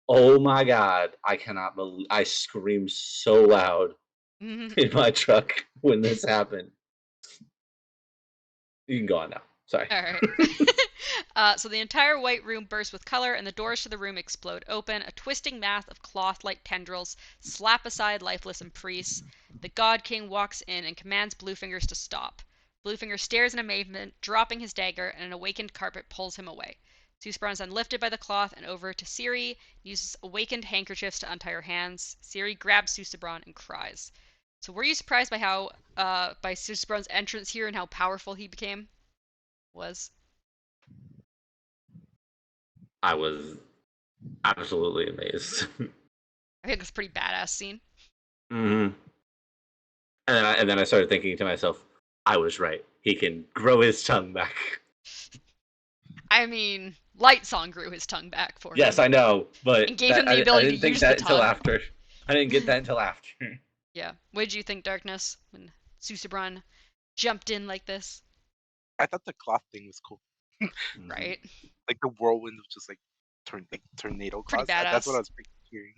oh my god, I cannot believe I screamed so loud in my truck when this happened. You can go on now. Sorry. All right. So the entire white room bursts with color, and the doors to the room explode open. A twisting mass of cloth-like tendrils slap aside Lifeless and priests. The God King walks in and commands Bluefingers to stop. Bluefinger stares in amazement, dropping his dagger, and an awakened carpet pulls him away. Susebron is then lifted by the cloth and over to Ciri, uses awakened handkerchiefs to untie her hands. Ciri grabs Susebron and cries. So were you surprised by how by Susebron's entrance here and how powerful he became? Was. I was absolutely amazed. I think it's a pretty badass scene. Mm-hmm. And then I started thinking to myself, I was right. He can grow his tongue back. I mean, Light Song grew his tongue back for Yes, him I know, and but gave him that the I ability to didn't think use the that until tongue. after. I didn't get that until after. Yeah. What did you think, Darkness, when Susubran jumped in like this? I thought the cloth thing was cool. Mm-hmm. Right? Like the whirlwind was just like tornado Pretty claws. That's what I badass. was picturing.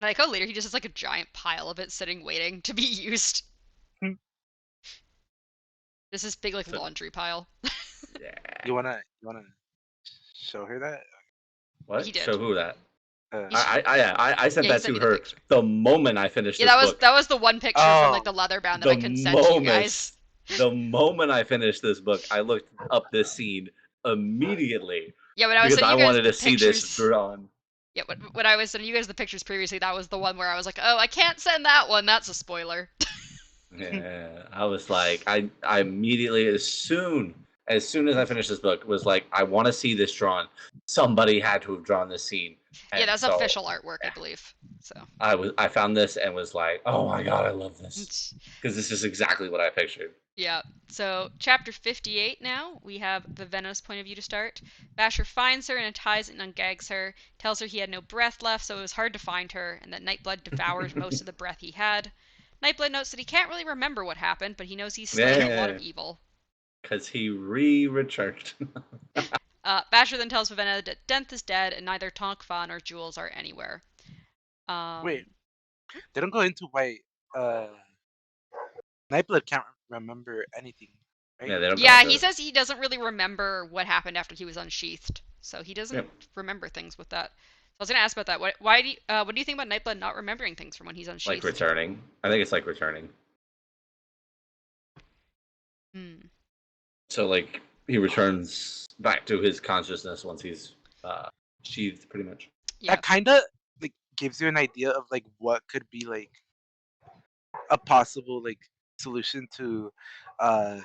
Like, oh, later he just has like a giant pile of it sitting waiting to be used. This is big like So laundry pile. yeah. You wanna show her that? He What? did. Show who that? He sh- I sent yeah, he that sent to me the her picture. the moment I finished Yeah, this book. that was the one picture from like Oh, the leather bound that I The couldn't send to you moment guys. the moment I finished this book, I looked up this scene immediately Yeah, when I was because sending I you guys wanted the to see this pictures. drawn. Yeah, when I was sending you guys the pictures previously, that was the one where I was like, oh, I can't send that one. That's a spoiler. Yeah, I was like, I immediately, as soon as I finished this book, was like, I want to see this drawn. Somebody had to have drawn this scene, Yeah, and that's so official artwork, I yeah, believe. So. I found this and was like, oh my god, I love this because this is exactly what I pictured. Yeah. So, chapter 58 now, we have Vivenna's point of view to start. Basher finds her and unties and ungags her, tells her he had no breath left, so it was hard to find her, and that Nightblood devours most of the breath he had. Nightblood notes that he can't really remember what happened, but he knows he's slain a lot of Yeah, evil. because he re-returned. Basher then tells Vivenna that Denth is dead, and neither Tonkfa nor Jules are anywhere. wait. Um, They don't go into why uh Nightblood can't remember anything, right? Yeah, they don't go yeah, into he it. says he doesn't really remember what happened after he was unsheathed, so he doesn't Yep, remember things with that. So I was gonna ask about that. What do you think about Nightblood not remembering things from when he's like unsheathed? returning. I think it's like returning. Hmm. So like he returns back to his consciousness once he's sheathed, pretty much. Yeah. That kind of like gives you an idea of like what could be like a possible like solution to uh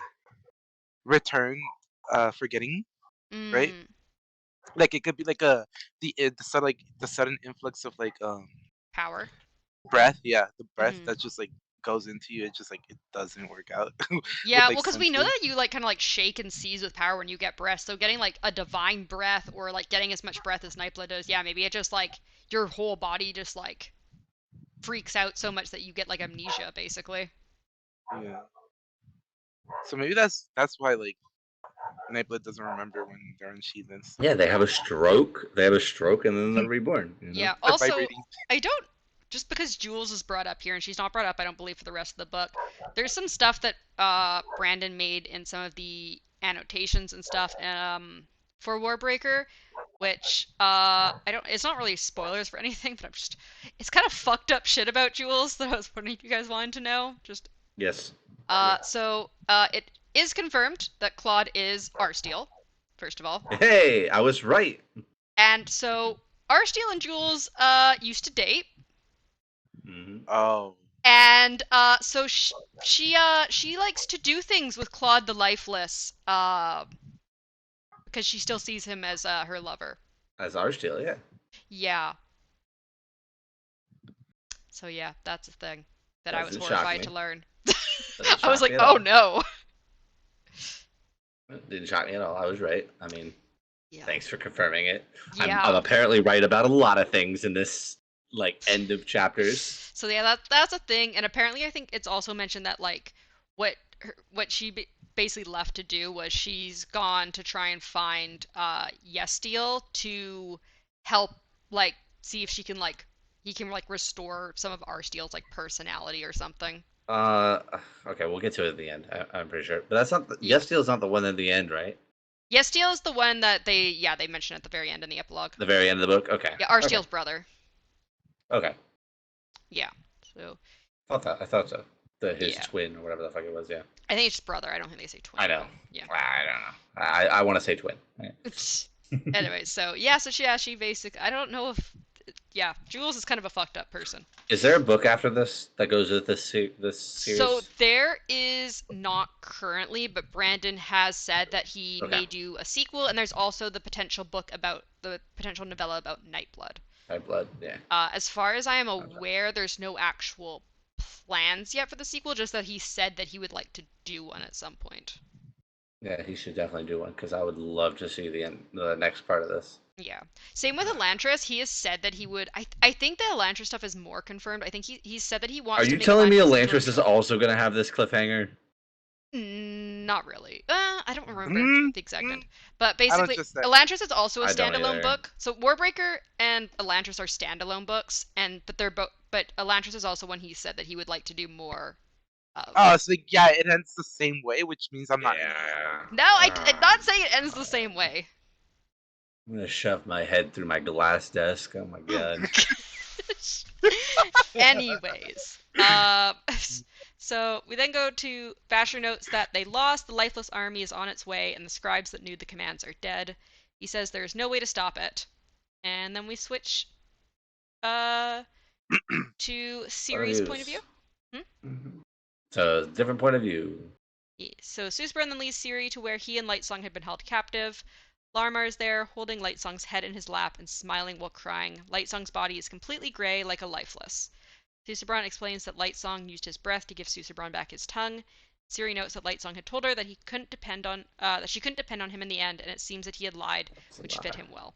return forgetting, right? Mm. Like it could be like the sudden influx of like Power. breath, yeah, the breath Hmm. that just like goes into you. It just like it doesn't work out with Yeah, well, like because we know sensing. that you like kind of like shake and seize with power when you get breath. So getting like a divine breath or like getting as much breath as Nightblood does, yeah, maybe it just like your whole body just like freaks out so much that you get like amnesia, basically. Yeah. So maybe that's why like Nightblood doesn't remember when they're unsheathed and stuff Yeah, like they that. have a stroke. They have a stroke, and then they're reborn. Yeah. Start Also, vibrating. I don't just because Jules is brought up here and she's not brought up, I don't believe for the rest of the book. There's some stuff that Brandon made in some of the annotations and stuff for Warbreaker, which I don't. It's not really spoilers for anything, but it's kind of fucked up shit about Jules that I was wondering if you guys wanted to know. Just Yes. Yeah. it is confirmed that Claude is Arsteel, first of all. Hey, I was right. And so Arsteel and Jules used to date, Mm-hmm. Oh. and so she likes to do things with Claude the Lifeless, because she still sees him as her lover. As our steel, yeah. Yeah. So yeah, that's a thing that I was Doesn't shock horrified to me. learn. Doesn't I was shock like, me at oh all. no. It didn't shock me at all. I was right. I mean, Yeah. thanks for confirming it. I'm Yeah. apparently right about a lot of things in this like end of chapters. So yeah, that's a thing, and apparently I think it's also mentioned that like what she basically left to do was she's gone to try and find Yestiel to help like see if she can like he can like restore some of Arsteel's like personality or something. Uh, okay, we'll get to it at the end. I'm pretty sure, but that's not. Yeah. Yes, Steel's not the one at the end, right? Yestiel is the one that they mention at the very end in the epilogue. The very end of the book. Okay. Yeah, Okay. Arsteel's brother. Okay. Yeah. So I thought so. His yeah, twin or whatever the fuck it was. Yeah. I think it's brother. I don't think they say twin, I know. but yeah. I don't know. I want to say twin. Anyway, so yeah, so she basically I don't know if yeah, Jules is kind of a fucked up person. Is there a book after this that goes with this So series? there is not currently, but Brandon has said that he Okay. may do a sequel, and there's also the potential novella about Nightblood. Nightblood, yeah. As far as I am aware, there's no actual plans yet for the sequel, just that he said that he would like to do one at some point. Yeah, he should definitely do one because I would love to see the next part of this. Yeah. Same with Elantris. He has said that he would. I think the Elantris stuff is more confirmed. I think he said that he Are wants to you make telling me Elantris into a Elantris is villain. also going to have this cliffhanger? Not really. I don't remember Mm, the exact mm, end. But I don't basically, just that. Elantris is also a I don't standalone either. book. So Warbreaker and Elantris are standalone books, but they're both. But Elantris is also one he said that he would like to do more of. Oh, so yeah, it ends the same way, which means I'm not interested. Yeah. No, I did not say it ends the same way. I'm gonna shove my head through my glass desk. Oh my god. Anyways, so we then go to Vasher notes that they lost, the lifeless army is on its way, and the scribes that knew the commands are dead. He says there is no way to stop it. And then we switch uh to Point of Ciri's point of view. views. So different point of view. Yeah, so Susburn then leads Ciri to where he and Lightsong had been held captive. Larmar is there, holding Lightsong's head in his lap and smiling while crying. Lightsong's body is completely gray, like a lifeless. Susubron explains that Lightsong used his breath to give Susubron back his tongue. Ciri notes that Lightsong had told her that she couldn't depend on him in the end, and it seems that he had lied, which fit him well.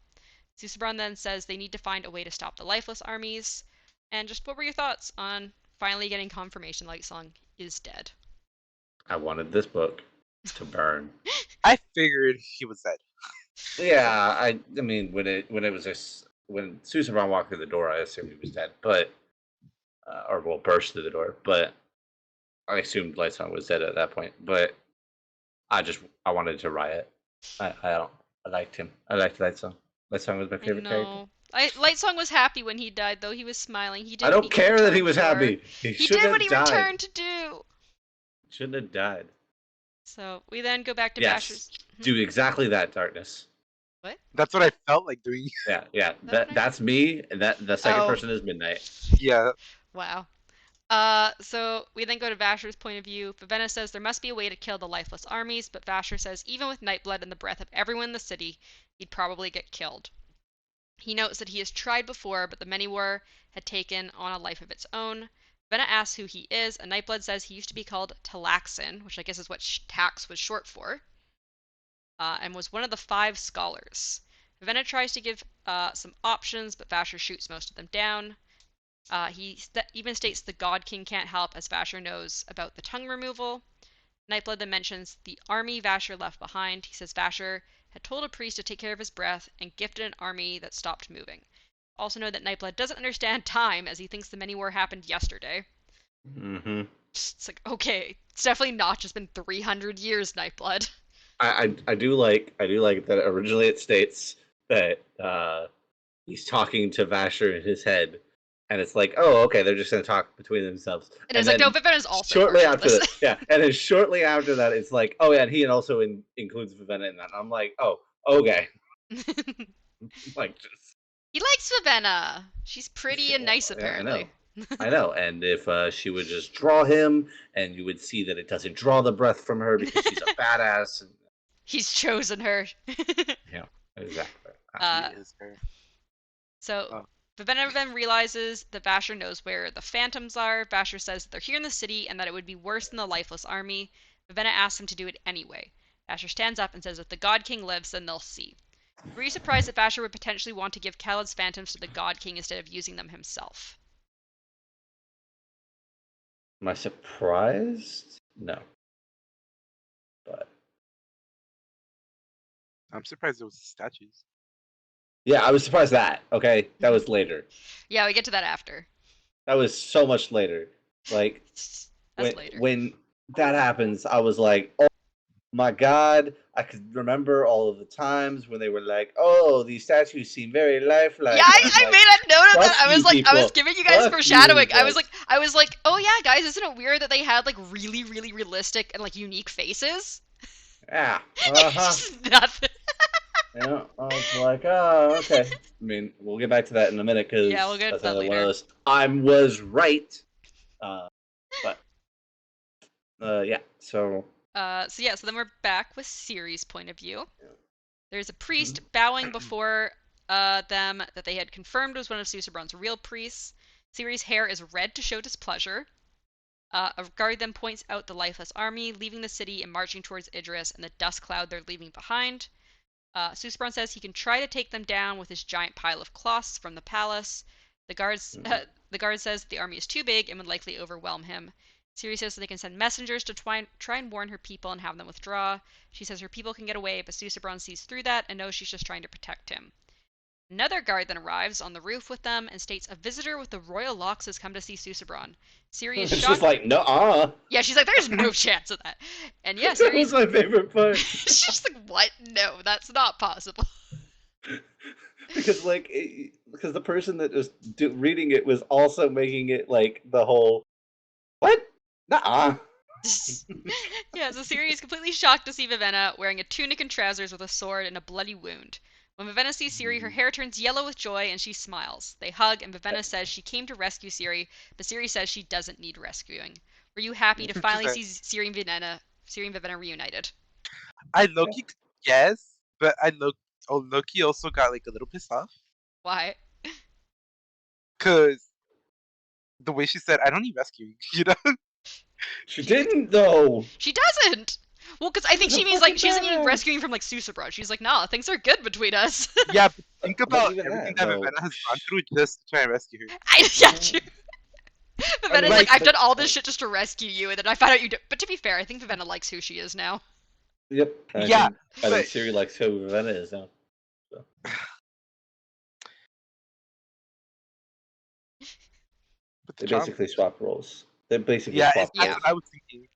Susubron then says they need to find a way to stop the lifeless armies. And just what were your thoughts on finally getting confirmation Lightsong is dead? I wanted this book to burn. I figured he was dead. Yeah, I mean when Susan walked through the door, I assumed he was dead, but or well burst through the door, but I assumed Lightsong was dead at that point. But I wanted to riot. I liked him. I liked Lightsong. Lightsong was my I favorite character. know. Lightsong was happy when he died, though. He was smiling. He did I what he don't came care that he returned was for. happy. He He shouldn't did what have he died. returned to do. Shouldn't have died. So we then go back to Yes, Vasher's. do exactly that, Darkness. What? That's what I felt like doing. Yeah. That That's me, and that the second person is Midnight. Yeah. Wow. So we then go to Vasher's point of view. Vivenna says there must be a way to kill the lifeless armies, but Vasher says even with Nightblood and the breath of everyone in the city, he'd probably get killed. He notes that he has tried before, but the Many War had taken on a life of its own. Vivenna asks who he is, and Nightblood says he used to be called Talaxin, which I guess is what Tax was short for, and was one of the 5 scholars. Vivenna tries to give some options, but Vasher shoots most of them down. He even states the God King can't help, as Vasher knows about the tongue removal. Nightblood then mentions the army Vasher left behind. He says Vasher had told a priest to take care of his breath and gifted an army that stopped moving. Also know that Nightblood doesn't understand time, as he thinks the Many War happened yesterday. Mm-hmm. It's like, okay, it's definitely not just been 300 years, Nightblood. I do like that originally it states that he's talking to Vasher in his head, and it's like, oh, okay, they're just gonna talk between themselves. And it's like, no, Vivenna's also shortly partial to after this. that, yeah, and then shortly after that, it's like, oh yeah, and he also includes Vivenna in that. I'm like, oh, okay, like just He likes Vivenna. She's pretty and nice, apparently. I know. And if she would just draw him, and you would see that it doesn't draw the breath from her because she's a badass. And... He's chosen her. Yeah, exactly. He is her. So Vivenna then realizes that Vasher knows where the phantoms are. Vasher says that they're here in the city and that it would be worse than the lifeless army. Vivenna asks him to do it anyway. Vasher stands up and says if the God King lives, then they'll see. Were you surprised that Vasher would potentially want to give Khaled's phantoms to the God King instead of using them himself? Am I surprised? No. But I'm surprised it was statues. yeah, I was surprised that. Okay, that was later. Yeah, we get to that after. That was so much later. Like when that happens, I was like, oh my god! I could remember all of the times when they were like, "Oh, these statues seem very lifelike." Yeah, I like, made a note of that. I was like, people. I was giving you guys foreshadowing. You, I was like, oh yeah, guys, isn't it weird that they had like really, really realistic and like unique faces? Yeah. It's just nothing. Yeah, I was like, oh, okay. I mean, we'll get back to that in a minute because Yeah, we'll get to that's that another later. one of those. I was right. But yeah. So So then we're back with Ciri's point of view. There's a priest bowing before them that they had confirmed was one of Susebron's real priests. Ciri's hair is red to show displeasure. A guard then points out the lifeless army leaving the city and marching towards Idris and the dust cloud they're leaving behind. Susebron says he can try to take them down with his giant pile of cloths from the palace. The guard says the army is too big and would likely overwhelm him. Ciri says they can send messengers to try and warn her people and have them withdraw. She says her people can get away, but Susebron sees through that and knows she's just trying to protect him. Another guard then arrives on the roof with them and states a visitor with the royal locks has come to see Susebron. Ciri is It's shocked. just like, no. Yeah, she's like, there's no chance of that. And yeah, That was Ciri's my favorite part. she's just like, what? No, that's not possible. Because because the person that was reading it was also making it like the whole what? Nuh-uh. Yeah, so Ciri is completely shocked to see Vivenna wearing a tunic and trousers with a sword and a bloody wound. When Vivenna sees Ciri, her hair turns yellow with joy and she smiles. They hug and Vivenna says she came to rescue Ciri, but Ciri says she doesn't need rescuing. Were you happy to finally see Ciri and Vivenna reunited? I Loki, yes, but Loki also got like a little pissed off Why? because the way she said, "I don't need rescuing," you know. She didn't though. She doesn't. Well, because I think she means like she doesn't need rescuing from like Susebron. She's like, nah, things are good between us. Yeah, but think But about even everything that, that though. Vivenna has gone through just to try and rescue her. Yeah, true. Vivenna's like, like- I've done all this shit just to rescue you, and then I found out you do. But to be fair, I think Vivenna likes who she is now. Yep. Yeah, I but- think Ciri likes who Ravenna is now. But the They drama- basically swapped roles. They basically yeah, swapped Yeah. that's what I was thinking.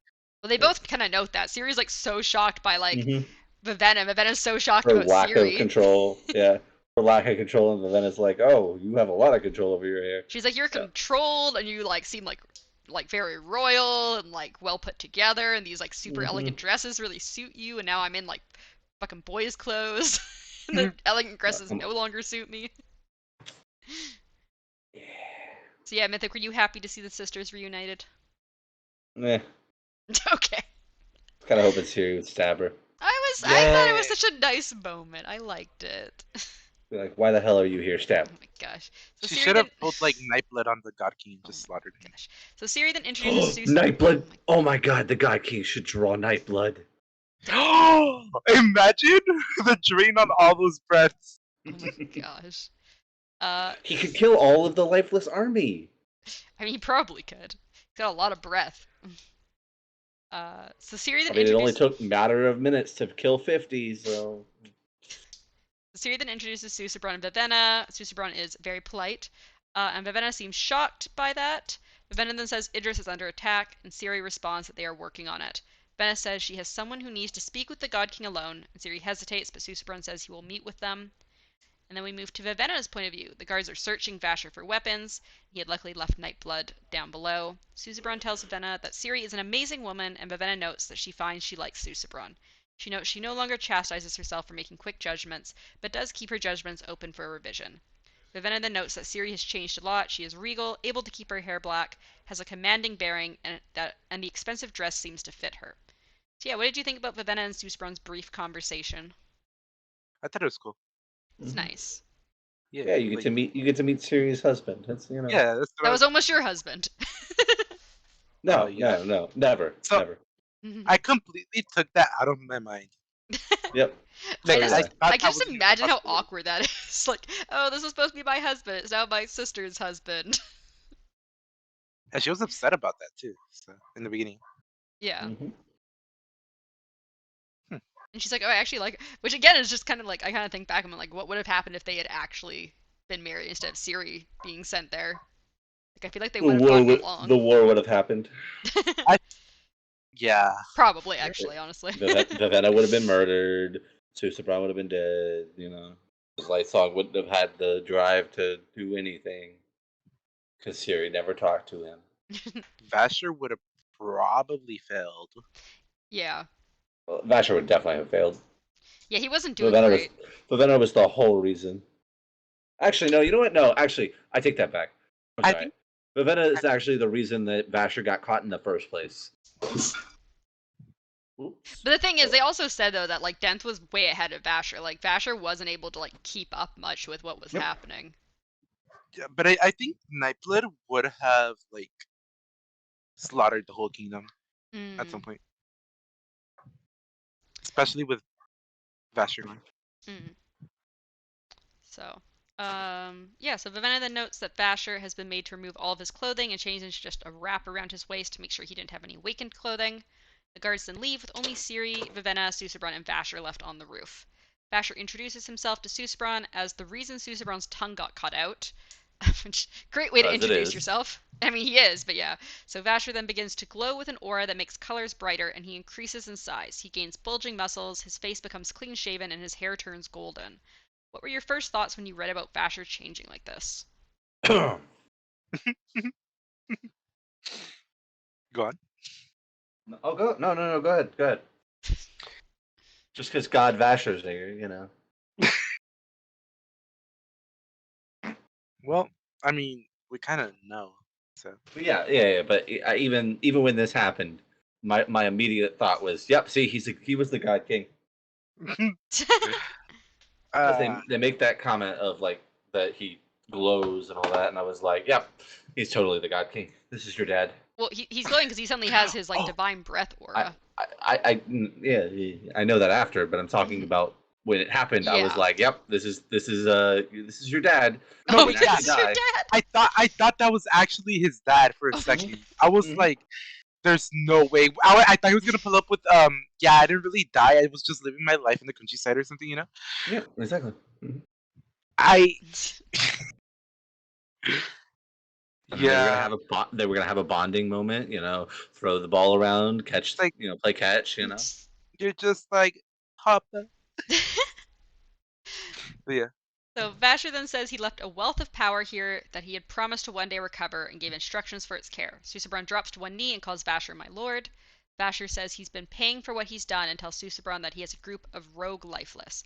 Well, they both kind of note that. Ciri's like so shocked by like roles. Vivenna. Vivenna's so shocked Her about lack Ciri. of control. Yeah. Her lack of control, and Ravenna's like, oh, you have a lot of control over your hair. She's like, you're controlled, and you like seem like very royal and like well put together, and these like super elegant dresses really suit you. And now I'm in like fucking boys' clothes, and the elegant dresses no longer suit me. Yeah. So yeah, Mythic, were you happy to see the sisters reunited? Meh. Okay. Kind of hoping Ciri would stab her. I thought it was such a nice moment. I liked it. Be like, why the hell are you here, stab? Oh my gosh. So She Ciri should have then- pulled like Nightblood on the God King and just Oh my slaughtered him. gosh. So Ciri then introduces Susebron. Nightblood. Oh my Oh my god, the God King should draw Nightblood. Imagine the drain on all those breaths. Oh my gosh. He could kill all of the lifeless army. I mean, he probably could. He's got a lot of breath. So Ciri then I mean, it only introduces took a matter of minutes to kill 50, so... Ciri then introduces Susebron and Vivenna. Susebron is very polite, and Vivenna seems shocked by that. Vivenna then says Idris is under attack, and Ciri responds that they are working on it. Vivenna says she has someone who needs to speak with the God King alone, and Ciri hesitates, but Susebron says he will meet with them. And then we move to Vivenna's point of view. The guards are searching Vasher for weapons. He had luckily left Nightblood down below. Susebron tells Vivenna that Ciri is an amazing woman, and Vivenna notes that she finds she likes Susebron. She notes she no longer chastises herself for making quick judgments, but does keep her judgments open for revision. Vivenna then notes that Ciri has changed a lot. She is regal, able to keep her hair black, has a commanding bearing, and the expensive dress seems to fit her. So yeah, what did you think about Vivenna and Susebron's brief conversation? I thought it was cool. It's nice. Yeah, you get to meet Ciri's husband. That's, you know. Yeah, that's That was almost your husband. No, Oh, yeah. no, never, So- never. I completely took that out of my mind. Yep. Like, So did I, I. thought I that can just wasn't even imagine how possible. awkward that is. Like, oh, this was supposed to be my husband. It's now my sister's husband. And she was upset about that too. So in the beginning. Yeah. Mhm. And she's like, oh, I actually like her. Which again is just kind of like, I kind of think back and I'm like, what would have happened if they had actually been married instead of Ciri being sent there? Like, I feel like they would have gotten along. The war would have happened. Yeah. Probably, actually, honestly. Vivenna would have been murdered. Susebron would have been dead. You know, Lightsong wouldn't have had the drive to do anything because Ciri never talked to him. Vasher would have probably failed. Yeah. Well, Vasher would definitely have failed. Yeah, he wasn't doing Vivenna great. Vivenna was the whole reason. Actually, no. You know what? No, actually, I take that back. I'm I sorry. think- Vivenna is actually the reason that Vasher got caught in the first place. Oops. But the thing is, they also said though that like Denth was way ahead of Vasher. Like Vasher wasn't able to like keep up much with what was Yep. happening. Yeah, but I think Nightblood would have like slaughtered the whole kingdom at some Mm, point, especially with Vasher gone. mm. So, yeah. So Vivenna then notes that Vasher has been made to remove all of his clothing and change into just a wrap around his waist to make sure he didn't have any awakened clothing. The guards then leave with only Ciri, Vivenna, Susebron, and Vasher left on the roof. Vasher introduces himself to Susebron as the reason Susebron's tongue got cut out. Which, great way to As it introduce is. yourself. I mean, he is, but yeah. So Vasher then begins to glow with an aura that makes colors brighter, and he increases in size. He gains bulging muscles, his face becomes clean shaven, and his hair turns golden. What were your first thoughts when you read about Vasher changing like this? Oh, Go on. go. No. Go ahead. Go ahead. Just because God Vasher's there, you know. Well, I mean, we kind of know. So But yeah. But even when this happened, my immediate thought was, "Yep, see, he was the God King." Because uh, they make that comment of like that he glows and all that, and I was like, "Yep, he's totally the God King. This is your dad." Well, he's glowing because he suddenly has his like oh, divine breath I, aura. yeah, I know that after, but I'm talking Mhm. about when it happened. I was Yeah. like, "Yep, this is your dad." no, Oh He but didn't yeah, yes, actually it's your die. dad. I thought that was actually his dad for a Oh my god. Mhm, second. I was mhm. like, "There's no way." I thought he was gonna pull up with Yeah, I didn't really die. I was just living my life in the countryside or something, you know. Yeah, exactly. Mhm. I And then they were gonna Yeah, have they were gonna have a bonding moment, you know, throw the ball around, catch, like play catch, you know. you're just like Papa. But yeah, So Vasher then says he left a wealth of power here that he had promised to one day recover and gave instructions for its care. Susebron drops to one knee and calls Vasher my lord. Vasher says he's been paying for what he's done and tells Susebron that he has a group of rogue lifeless.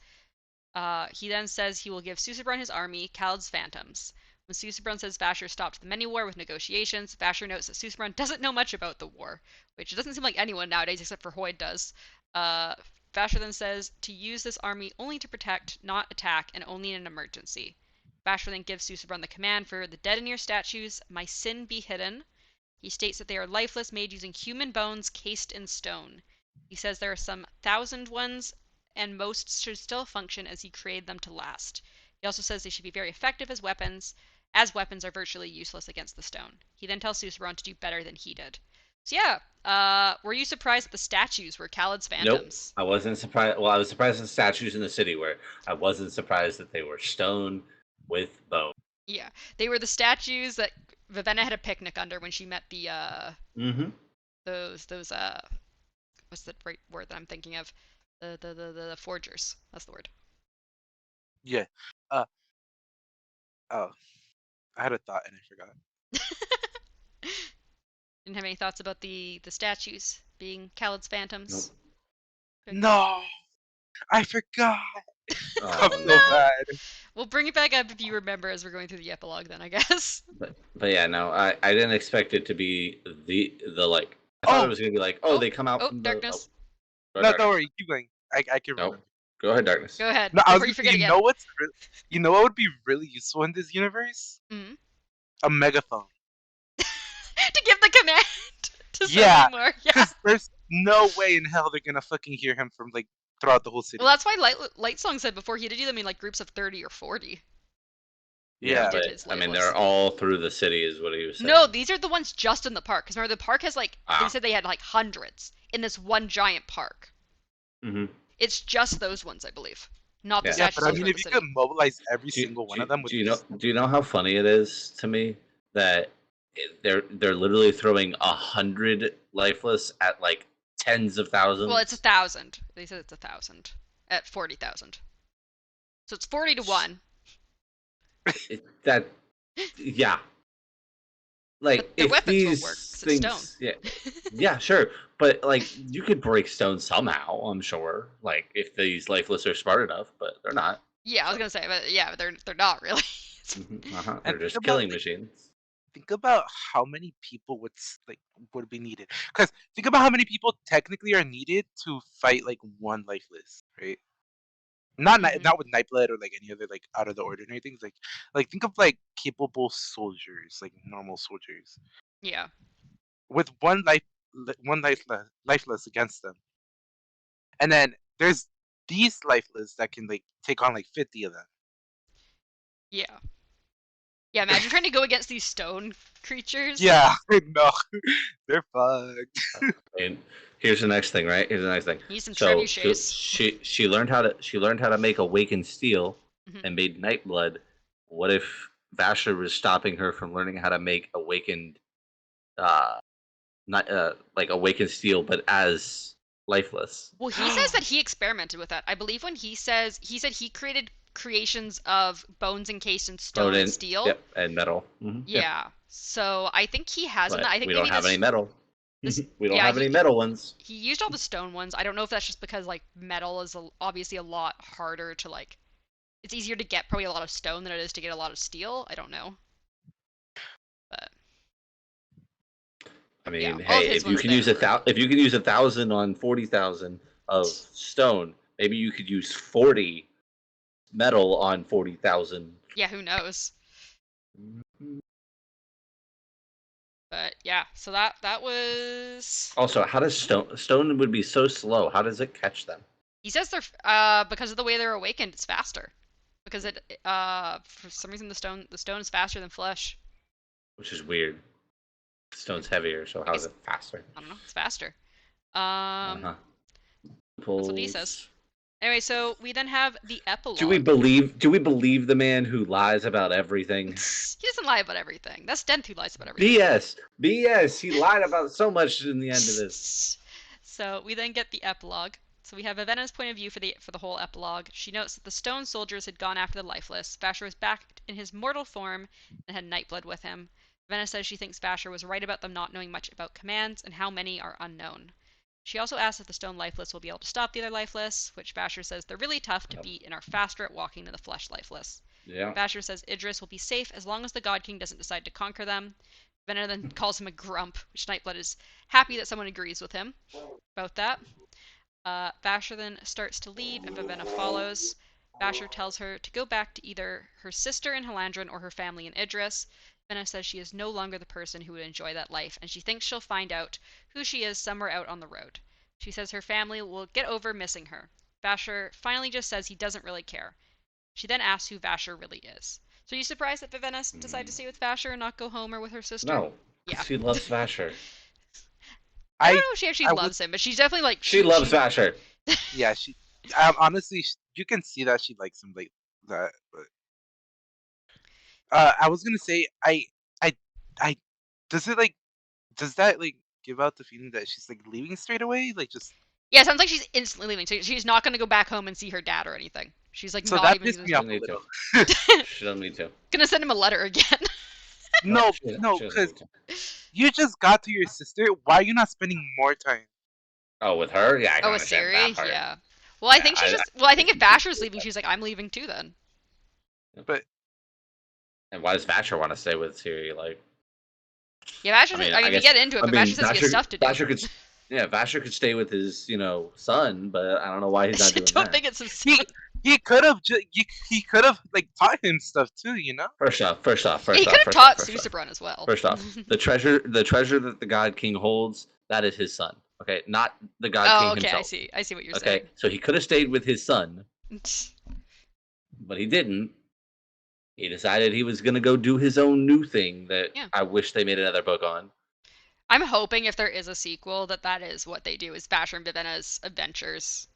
He then says he will give Susebron his army, Khaled's Phantoms. When Susebron says Vasher stopped the many war with negotiations, Vasher notes that Susebron doesn't know much about the war, which doesn't seem like anyone nowadays except for Hoyd does. Uh, Vasher then says to use this army only to protect, not attack, and only in an emergency. Vasher then gives Susebron the command for the Deadenier statues, my sin be hidden. He states that they are lifeless, made using human bones cased in stone. He says there are some 1,000 ones, and most should still function as he created them to last. He also says they should be very effective as weapons are virtually useless against the stone. He then tells Susebron to do better than he did. So yeah, were you surprised that the statues were Khaled's Nope, Phantoms? I wasn't surprised. Well, I was surprised at the statues in the city where I wasn't surprised that they were stone with bone. Yeah, they were the statues that Vivenna had a picnic under when she met the Mm-hmm. those what's the right word that I'm thinking of? The forgers. That's the word. yeah. Uh oh, I had a thought and I forgot. Didn't have any thoughts about the statues being Khaled's phantoms. Nope. Okay. No, I forgot. I'm Oh so no. No. bad. We'll bring it back up if you remember as we're going through the epilogue. Then I guess. But yeah, no, I didn't expect it to be the like. I thought it Oh was gonna be like, oh, Oh, they come out oh, from the darkness. no, don't darkness. worry, keep going. I can Nope. remember. Go ahead, darkness. Go ahead No, I was before you gonna say, forget again. you know what would be really useful in this universe? Mm. A megaphone. To give the command to Yeah, something more. Yeah. because there's no way in hell they're gonna fucking hear him from like throughout the whole Well, city. that's why Lightsong said before he did them in like groups of 30 or 40 when Yeah, he Yeah, did but his I mean, they're loyalists. all through the city, is what he was No, saying. these are the ones just in the park. Because remember, the park has like they Ah. said they had like hundreds in this one giant park. Mm-hmm. It's just those ones, I believe, not the Yeah. yeah, statues but I all mean, throughout if the you could city. mobilize every single one of them with just Do you know how funny it is to me that they're literally throwing 100 lifeless at like tens of Well, it's thousands? 1,000. They said it's 1,000 at 40,000. So it's 40 to one. That yeah, like But their if weapons won't work these because it's stone. things, yeah, sure, but like you could break stone somehow. I'm sure, like if these lifeless are smart enough, but they're not. Yeah, I was So gonna say, but yeah, they're not really. uh-huh. and They're think just about killing machines. think about how many people would be needed. Because think about how many people technically are needed to fight like one lifeless, right? Hmm. Not with Nightblood or like any other like out of the ordinary things. Like think of like capable soldiers, like normal soldiers, Yeah. with one lifeless against them, and then there's these lifeless that can like take on like 50 of them. Yeah. Yeah, imagine trying to go against these stone creatures. Yeah, no, they're fucked. And here's the next thing, right? Here's the next thing. Need some So trebuchets. she learned how to make awakened steel Mhm. and made Nightblood. What if Vasher was stopping her from learning how to make awakened, not like awakened steel, but as lifeless? Well, he says that he experimented with that. I believe when he said he created creations of bones encased in stone and Odin, steel. yep, and metal. Yeah, Yeah. So I think he has done that. but I think we don't maybe have any metal. this We don't yeah, have any metal ones. he used all the stone ones. I don't know if that's just because like metal is obviously a lot harder to like. It's easier to get probably a lot of stone than it is to get a lot of steel. I don't know, but I yeah, mean, all of hey, his ones there were. if you can use 1,000 on 40,000 of stone, maybe you could use 40 metal on 40,000. Yeah, who knows? But yeah, so that was. Also, how does stone would be so slow? How does it catch them? He says they're because of the way they're awakened, it's faster. Because it for some reason the stone is faster than flesh. Which is weird. Stone's heavier, so I how is guess it faster? I don't know. It's faster. Uh huh. That's what he says. Pulls. Anyway, so we then have the Do we epilogue. believe? Do we believe the man who lies about everything? He doesn't lie about everything. That's Dent who lies about everything. BS. BS. He lied about so much in the end of this. So we then get the epilogue. So we have Avena's point of view for the whole epilogue. She notes that the stone soldiers had gone after the lifeless. Vasher was back in his mortal form and had Nightblood with him. Avenna says she thinks Vasher was right about them not knowing much about commands and how many are unknown. She also asks if the stone lifeless will be able to stop the other lifeless, which Vasher says they're really tough to beat and are faster at walking than the flesh lifeless. Yeah. Vasher says Idris will be safe as long as the God King doesn't decide to conquer them. Venna then calls him a grump, which Nightblood is happy that someone agrees with him about that. Vasher then starts to leave, and Vivenna follows. Vasher tells her to go back to either her sister in Halandron or her family in Idris. Vivenna says she is no longer the person who would enjoy that life, and she thinks she'll find out who she is somewhere out on the road. She says her family will get over missing her. Vasher finally just says he doesn't really care. She then asks who Vasher really is. So are you surprised that Vivenna decided to stay with Vasher and not go home or with her sister? No, Yeah. because she loves Vasher. I don't know I if she actually I would loves him, but she's definitely like She loves Vasher. yeah honestly you can see that she likes him like that. But I was gonna say I I does it like does that like give out the feeling that she's like leaving straight away like just Yeah, it sounds like she's instantly leaving. So she's not going to go back home and see her dad or anything. She's like so not that even pissed gonna me She off doesn't a need to. little. She doesn't need to. gonna send him a letter again. No, no, She doesn't because need to. you just got to your sister. Why are you not spending more time? Oh, with her? Yeah, I can Oh, with understand that Siri, part. yeah. Well, I Yeah, think she's just. Well, I think if Vasher's leaving, she's like, I'm leaving too. Then. But And why does Vasher want to stay with Siri? Like, Yeah, Vasher's. I mean, I mean, I we guess. get into it, I but mean, Vasher says he has stuff to do. Vasher could. Yeah, Vasher could stay with his, son, but I don't know why he's I not doing don't that. think it's his he son. he could have he could have like taught him stuff too, you know. First off, Yeah, he could have taught Susebron as well. First off, the treasure that the God King holds, that is his son. Okay, not the God Oh, King okay. himself. I see what you're Okay, so he could have stayed with his son, but he didn't. He decided he was gonna go do his own new thing that Yeah. I wish they made another book on. I'm hoping if there is a sequel that is what they do is Vasher and Vivenna's adventures.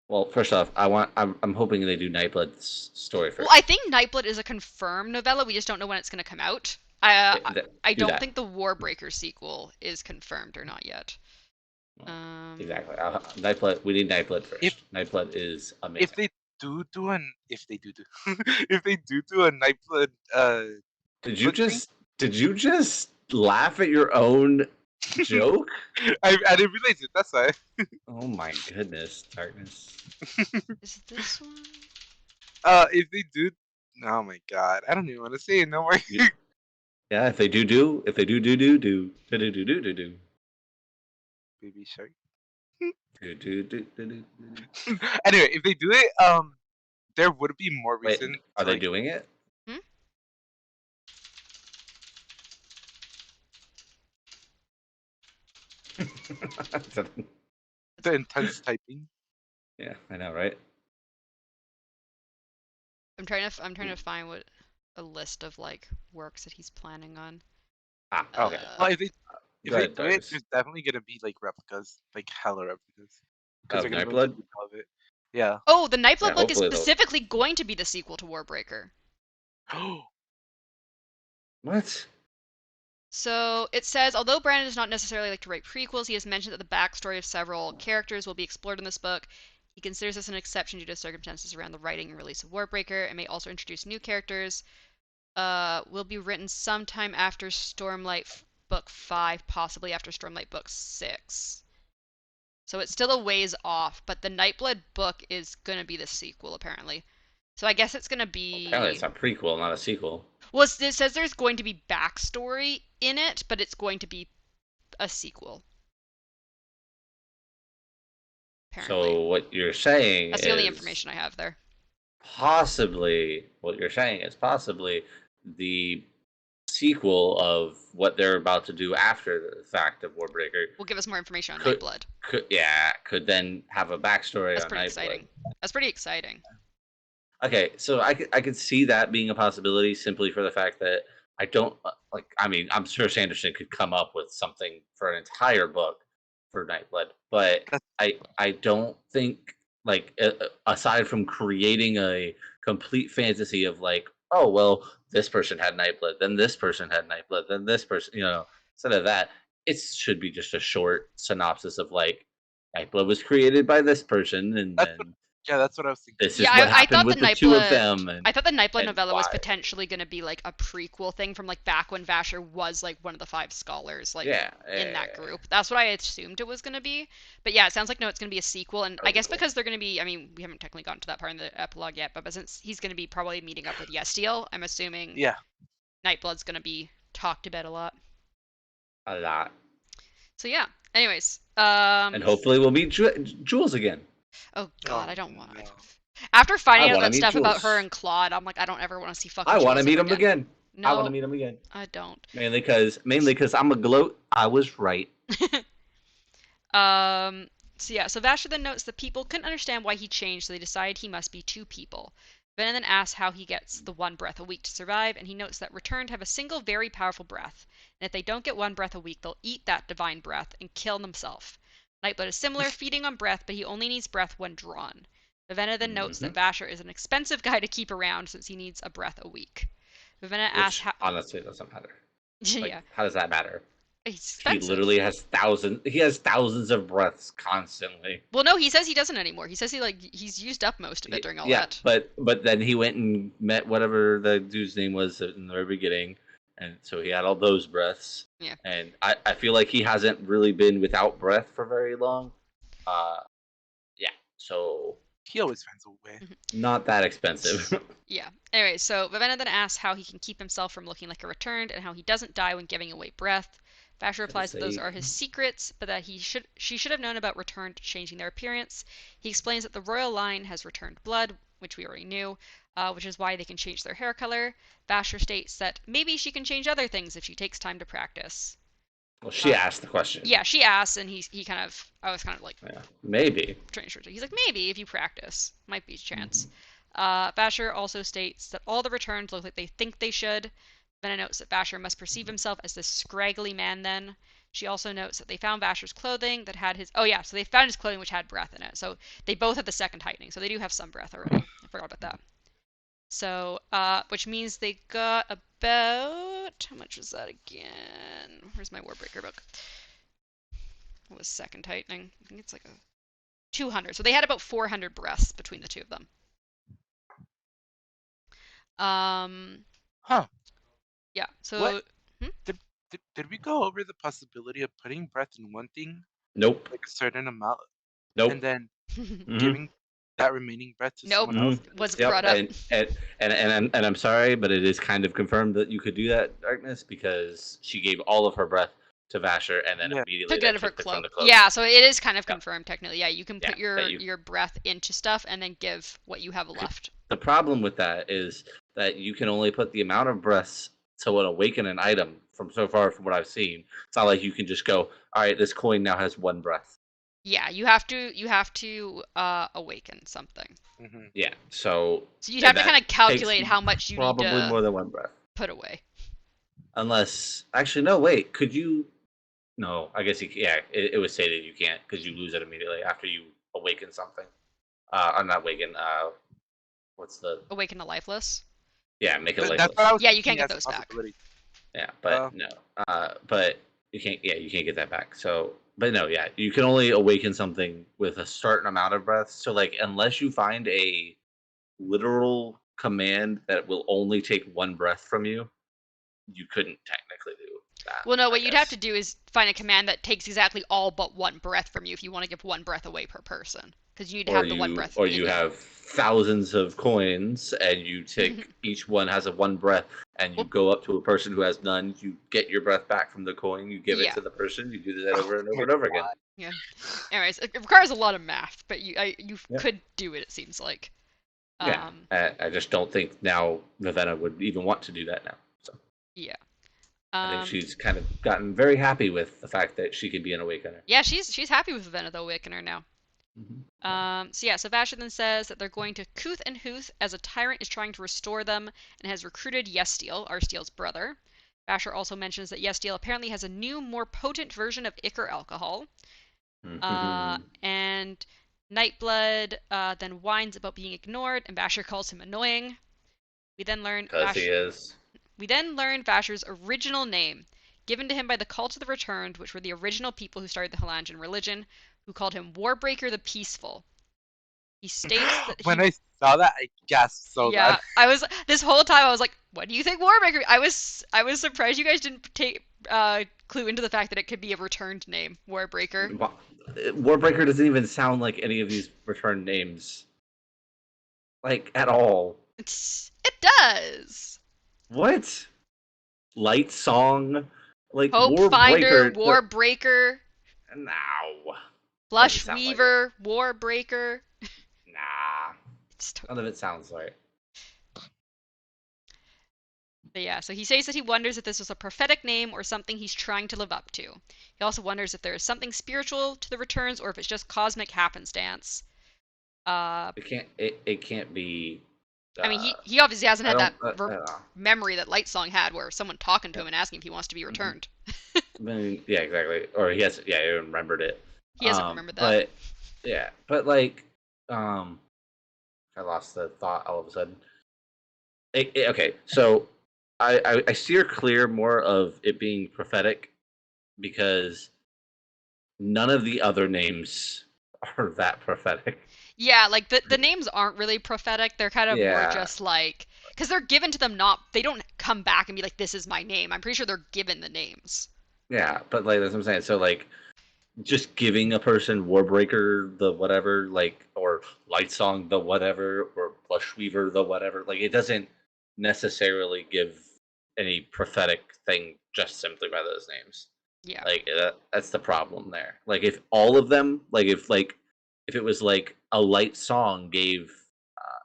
Well, first off, I'm hoping they do Nightblood's story first. Well, I think Nightblood is a confirmed novella. We just don't know when it's going to come out. I Do don't that. think the Warbreaker sequel is confirmed or not yet. Exactly. Nightblood. We need Nightblood first. If- Nightblood is amazing. If they do an if they do if they do a Nightblood Did you book thing, just laugh at your own joke? I didn't realize it. That's why. Oh my goodness, darkness. Is it this one? If they do, oh my god, I don't even want to say it no more. Yeah, if they do, if they do, Baby shark. do. Anyway, if they do it, there would be more Wait, reason are to they like. doing it? Hmm? The intense typing. Yeah, I know, right? I'm trying to find what a list of like works that he's planning on. Ah, okay. Well, if Go they ahead, do it, Darius. there's definitely gonna be like replicas, like hella replicas, because Of they're gonna go into Nightblood? detail of it. Yeah. Oh, the Yeah, Nightblood book is hopefully they'll. specifically going to be the sequel to Warbreaker. What? So it says, although Brandon does not necessarily like to write prequels, he has mentioned that the backstory of several characters will be explored in this book. He considers this an exception due to circumstances around the writing and release of Warbreaker, and may also introduce new characters. Will be written sometime after Stormlight Book 5, possibly after Stormlight Book 6. So it's still a ways off, but the Nightblood book is going to be the sequel, apparently. So I guess it's going to Apparently, be. it's a prequel, not a sequel. Well, it says there's going to be backstory in it, but it's going to be a sequel, apparently. So what you're saying That's the only is information I have there. possibly what you're saying is possibly the sequel of what they're about to do after the fact of Warbreaker Will give us more information on could Nightblood. could then have a backstory That's on pretty Nightblood. exciting. That's pretty exciting. Okay, so I could see that being a possibility simply for the fact that I don't like. I mean, I'm sure Sanderson could come up with something for an entire book for Nightblood, but That's I don't think like aside from creating a complete fantasy of like, oh well, this person had Nightblood, then this person had Nightblood, then this person, instead of that, it should be just a short synopsis of like Nightblood was created by this person, and that's what. then Yeah, that's what I was thinking. this Yeah, is what I happened thought the with the two of Nightblood. them, I thought the Nightblood and novella was why. potentially going to be like a prequel thing from like back when Vasher was like one of the five scholars, like Yeah, in that group. That's what I assumed it was going to be. But yeah, it sounds like no, it's going to be a sequel. And that I would be guess cool. because they're going to be, I mean, we haven't technically gotten to that part in the epilogue yet, but since he's going to be probably meeting up with Yestiel, I'm assuming Yeah. Nightblood's going to be talked about a lot. A lot. So yeah. Anyways, And hopefully we'll meet Jules again. oh god, Oh I don't want. no. After I finding out want to that meet stuff about her Jules. and Claude, I'm like, I don't ever want to see fucking I want to Jules meet ever him again. again. I want to No, meet him again. I don't. Mainly because I was right. Um, so yeah, so Vasher then notes that people couldn't understand why he changed, so they decided he must be two people. Venom then asks how he gets the one breath a week to survive, and he notes that returned have a single very powerful breath, and if they don't get one breath a week, they'll eat that divine breath and kill themselves. Nightblood is similar, feeding on breath, but he only needs breath when drawn. Vivenna then notes that Vasher is an expensive guy to keep around since he needs a breath a week. Vivenna asks Which how. honestly doesn't matter. Like, Yeah, how does that matter? he's He expensive. literally has thousands. He has thousands of breaths constantly. Well, no, he says he doesn't anymore. He says he's used up most of it during all Yeah, that. but then he went and met whatever the dude's name was in the very beginning, and so he had all those breaths. Yeah. And I feel like he hasn't really been without breath for very long. Yeah, so He always finds a way. not that expensive. Yeah. Anyway, so Vivenna then asks how he can keep himself from looking like a returned and how he doesn't die when giving away breath. Vasher replies that those are his secrets, but that she should have known about returned changing their appearance. He explains that the royal line has returned blood, which we already knew, which is why they can change their hair color. Vasher states that maybe she can change other things if she takes time to practice. Well, she asked the question. Yeah, she asks, and I was kind of like, Yeah, maybe. He's like, maybe if you practice, might be a chance. Vasher also states that all the returns look like they think they should. Venna notes that Vasher must perceive himself as this scraggly man then. She also notes that they found Vasher's clothing that had his. Oh, yeah, so they found his clothing which had breath in it. So they both have the second heightening. So they do have some breath already. I forgot about that. So, which means they got about. How much was that again? Where's my Warbreaker book? What was second heightening? I think it's like a 200. So they had about 400 breaths between the two of them. Huh. Yeah. So What? Did we go over the possibility of putting breath in one thing, Nope. like a certain amount, Nope. and then Mhm. giving that remaining breath to Nope. someone else. Was Yep, brought up. and I'm sorry, but it is kind of confirmed that you could do that, Darkness, because she gave all of her breath to Vasher, and then Yeah. immediately Took it out that of her took it from the cloak. cloak. Yeah, so it is kind of Yeah. confirmed technically. Yeah, you can Yeah, put that your breath into stuff and then give what you have left. The problem with that is that you can only put the amount of breaths to awaken an item from so far from what I've seen. It's not like you can just go, all right, this coin now has one breath. Yeah, you have to awaken something. Mm-hmm. Yeah, so you'd have to kind of takes calculate how much you need probably to more than one breath. put away. Unless, actually, no, wait, could you? No, I guess it was stated you can't because you lose it immediately after you awaken something. I'm not awaken. What's the? Awaken a lifeless. Yeah, make it That's lifeless. what I was Yeah, you can't thinking get as a those back. possibility. Yeah, but no. But you can't. Yeah, you can't get that back. So, but no, yeah, you can only awaken something with a certain amount of breaths. So, like, unless you find a literal command that will only take one breath from you, you couldn't technically do that. Well, no, I what you'd have guess. to do is find a command that takes exactly all but one breath from you if you want to give one breath away per person. Because you need to have the one breath Or in you you. have thousands of coins and you take each one has a one breath and you Well, go up to a person who has none, you get your breath back from the coin, you give it yeah. to the person, you do that over and over and over again. Yeah. Anyways, it requires a lot of math, but you Yeah. could do it. It seems like. Yeah, I just don't think now Vivenna would even want to do that now. So Yeah. I think she's kind of gotten very happy with the fact that she can be an awakener. Yeah, she's happy with Vivenna the Awakener now. Mm-hmm. So Vasher then says that they're going to Kuth and Huth as a tyrant is trying to restore them and has recruited Yestiel, Arsteel's brother. Vasher also mentions that Yestiel apparently has a new, more potent version of Ichor alcohol. And Nightblood then whines about being ignored, and Vasher calls him annoying. We then learn Because he is. We then learn Vasher's original name, given to him by the Cult of the Returned, which were the original people who started the Halanjan religion, who called him Warbreaker the Peaceful. He states that When I saw that, I gasped so yeah, bad. this whole time I was like, what do you think Warbreaker? I was surprised you guys didn't take clue into the fact that it could be a returned name, Warbreaker. Warbreaker doesn't even sound like any of these return names, like at all. It does. What? Light Song, like Hope Finder, Warbreaker. Warbreaker, No. Flush Weaver, Warbreaker. Nah. None of it sounds right. But yeah, so he says that he wonders if this was a prophetic name or something he's trying to live up to. He also wonders if there is something spiritual to the returns or if it's just cosmic happenstance. It can't be. I mean, he obviously hasn't had that memory that Lightsong had, where someone talking to him and asking if he wants to be returned. I mean, yeah, exactly. Or he remembered it. He hasn't remembered that. But yeah, but like, I lost the thought all of a sudden. Okay, so I steer clear more of it being prophetic because none of the other names are that prophetic. Yeah, like the names aren't really prophetic. They're kind of more just like, because they're given to them, they don't come back and be like, this is my name. I'm pretty sure they're given the names. Yeah, but like that's what I'm saying. So like, just giving a person Warbreaker the whatever, like, or Lightsong the whatever, or Blushweaver the whatever, like it doesn't necessarily give any prophetic thing just simply by those names. Yeah, like that's the problem there. Like if all of them, if it was like a light song gave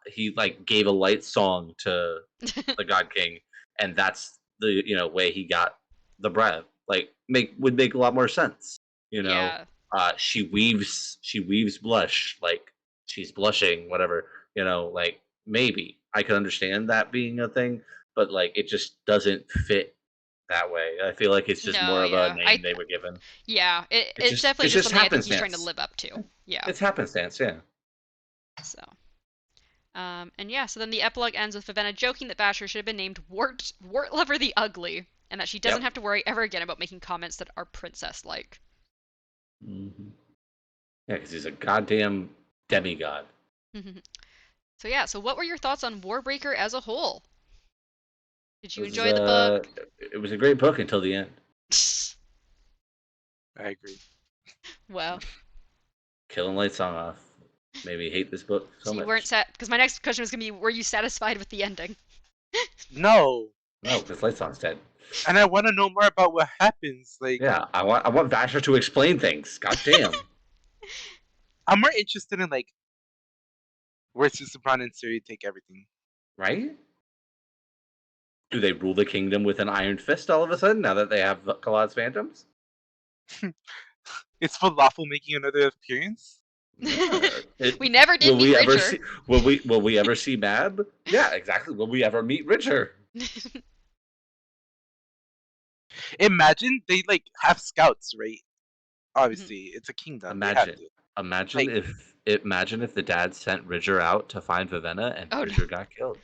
he like gave a light song to the God King, and that's the way he got the breath, like would make a lot more sense. Yeah. She weaves blush, like she's blushing, whatever. Like maybe I could understand that being a thing, but like it just doesn't fit that way. I feel like it's just more of a name they were given. Yeah, it's definitely just something I think he's trying to live up to. Yeah, it's happenstance. Yeah. So, and yeah, so then the epilogue ends with Vivenna joking that Vasher should have been named Wart Lover the Ugly, and that she doesn't have to worry ever again about making comments that are princess-like. Mm-hmm. Yeah, because he's a goddamn demigod. So yeah, so what were your thoughts on Warbreaker as a whole? Did you enjoy the book? It was a great book until the end. I agree. Wow. Killing Lightsong off. Made me hate this book so So you much. weren't set because my next question was gonna be, were you satisfied with the ending? No, No, because Lightsong's dead. and I want to know more about what happens. Like, Yeah, I want Vasher to explain things. God damn. I'm more interested in like where Susubran and Suri take everything. Right? Do they rule the kingdom with an iron fist all of a sudden now that they have Kalad's phantoms? Is falafel making another appearance? We never did will meet we ever Ridger. see? Will we ever see Mab? Yeah, exactly. Will we ever meet Ridger? Imagine they like have scouts, right? Obviously, it's a kingdom. They have Imagine, to. imagine Like, if the dad sent Ridger out to find Vivenna and Oh no. Ridger got killed.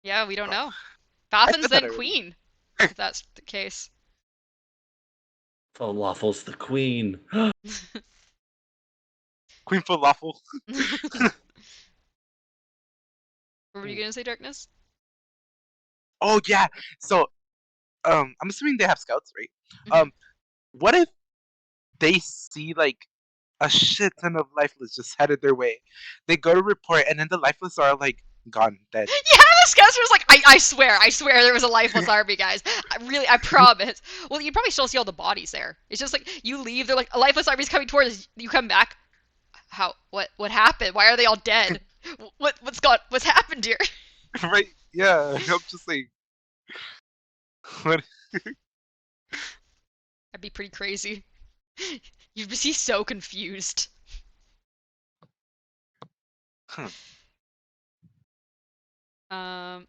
Yeah, we don't know. I Falcon's said that then already. queen, if that's the case. Falafel's the queen. Queen falafel. What were you gonna say, Darkness? Oh yeah. So, I'm assuming they have scouts, right? Mhm. What if they see like a shit ton of lifeless just headed their way? They go to report, and then the lifeless are like gone, dead. Yeah, the Scouts was like, I swear there was a lifeless army, guys. I promise. Well, you probably still see all the bodies there. It's just like you leave, they're like, a lifeless army's coming towards us. You come back. How? What happened? Why are they all dead? What's happened here? Right? Yeah. I'm just like, what? That'd be pretty crazy. You'd be so confused. Huh.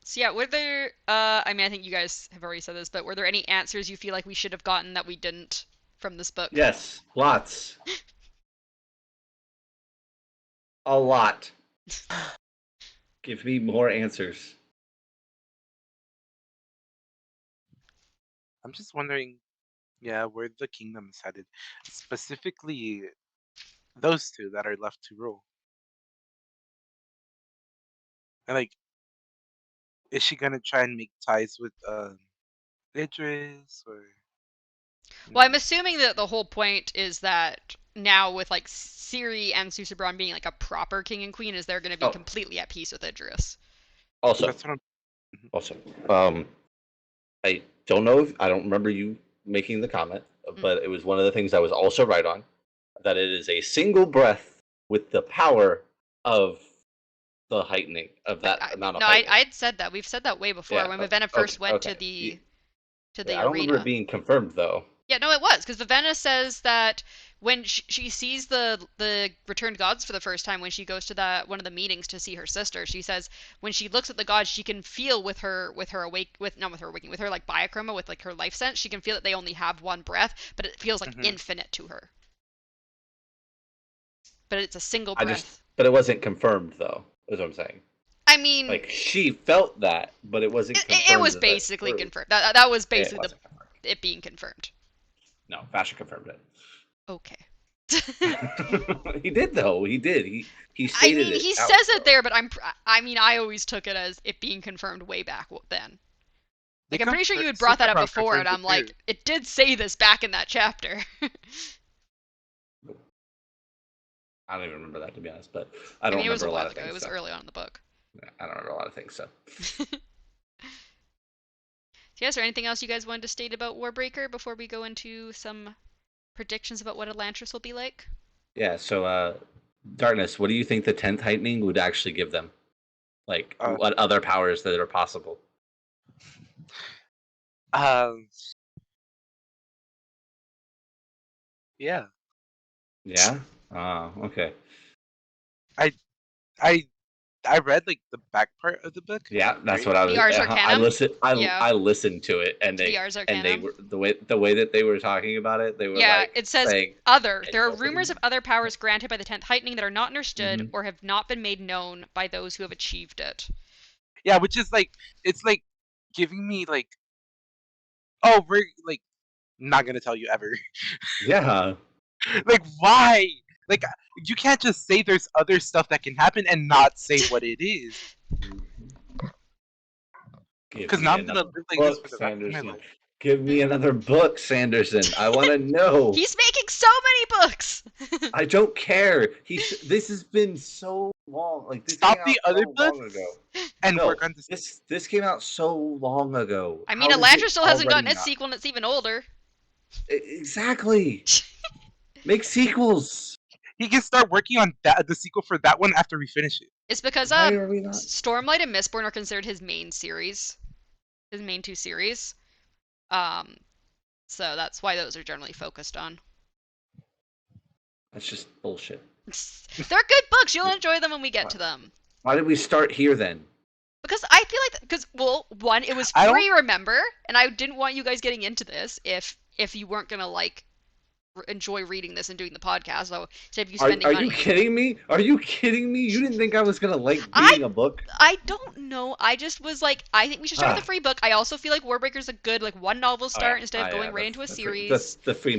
So yeah, were there I mean I think you guys have already said this, but were there any answers you feel like we should have gotten that we didn't from this book? Yes, lots. A lot. Give me more answers. I'm just wondering, yeah, where the kingdom is headed. Specifically, those two that are left to rule. And like, is she gonna try and make ties with Idris or? Well, I'm assuming that the whole point is that now with like Ciri and Susubran being like a proper king and queen, is they're going to be Oh, completely at peace with Idris. also, That's what I'm. also, um, I don't know if I don't remember you making the comment, but it was one of the things I was also right on. That it is a single breath with the power of the heightening of that amount of No, heightening. I'd said that. We've said that way before Yeah. when Vivenna first went to Okay. the I don't remember arena. it being confirmed though. Yeah, no, it was because Vivenna says that when she sees the returned gods for the first time, when she goes to that one of the meetings to see her sister, she says when she looks at the gods, she can feel with her awake with not with her waking with her like biochroma with like her life sense, she can feel that they only have one breath, but it feels like infinite to her. But it's a single breath. But it wasn't confirmed though. Is what I'm saying. I mean, Like she felt that, but it wasn't confirmed. it was basically confirmed. That was basically it being confirmed. No, Fasher confirmed it. Okay. He did though. He did. He stated it. He says it there, but I always took it as it being confirmed way back then. Like I'm pretty sure you had brought that up before, and I'm like, it did say this back in that chapter. I don't even remember that to be honest, but I don't remember a lot of things. It was early on in the book. I don't remember a lot of things, so. Yeah, is there anything else you guys wanted to state about Warbreaker before we go into some predictions about what Elantris will be like? Yeah, so Darkness, what do you think the 10th heightening would actually give them? Like, what other powers that are possible? Yeah. Yeah? Okay. I read like the back part of the book. Yeah, that's what I was. I listened to it, and they were the way that they were talking about it. They were like, it says saying, other. There are rumors of other powers granted by the 10th heightening that are not understood or have not been made known by those who have achieved it. Yeah, which is like it's like giving me like, oh, we're like not gonna tell you ever. Yeah. Like why? Like you can't just say there's other stuff that can happen and not say what it is. Because now I'm gonna live like this for the rest of my life. Give me another book, Sanderson. I want to know. He's making so many books. I don't care. This has been so long. Like this Stop came out the other so long books ago. and No, work on this. this came out so long ago. I mean, How is Elantris it still hasn't already gotten its not? sequel, and it's even older. Exactly. Make sequels. He can start working on the sequel for that one after we finish it. It's because Why are we not? Stormlight and Mistborn are considered his main series, his main two series. So that's why those are generally focused on. That's just bullshit. They're good books. You'll enjoy them when we get to them. Why did we start here then? Because I feel like, well, one, it was free, remember, and I didn't want you guys getting into this if you weren't gonna like enjoy reading this and doing the podcast. So instead of you spending money. Are you kidding me? Are you kidding me? You didn't think I was gonna like reading a book? I don't know. I just was like, I think we should start with a free book. I also feel like Warbreaker's a good like one novel start instead of going right into a series. The free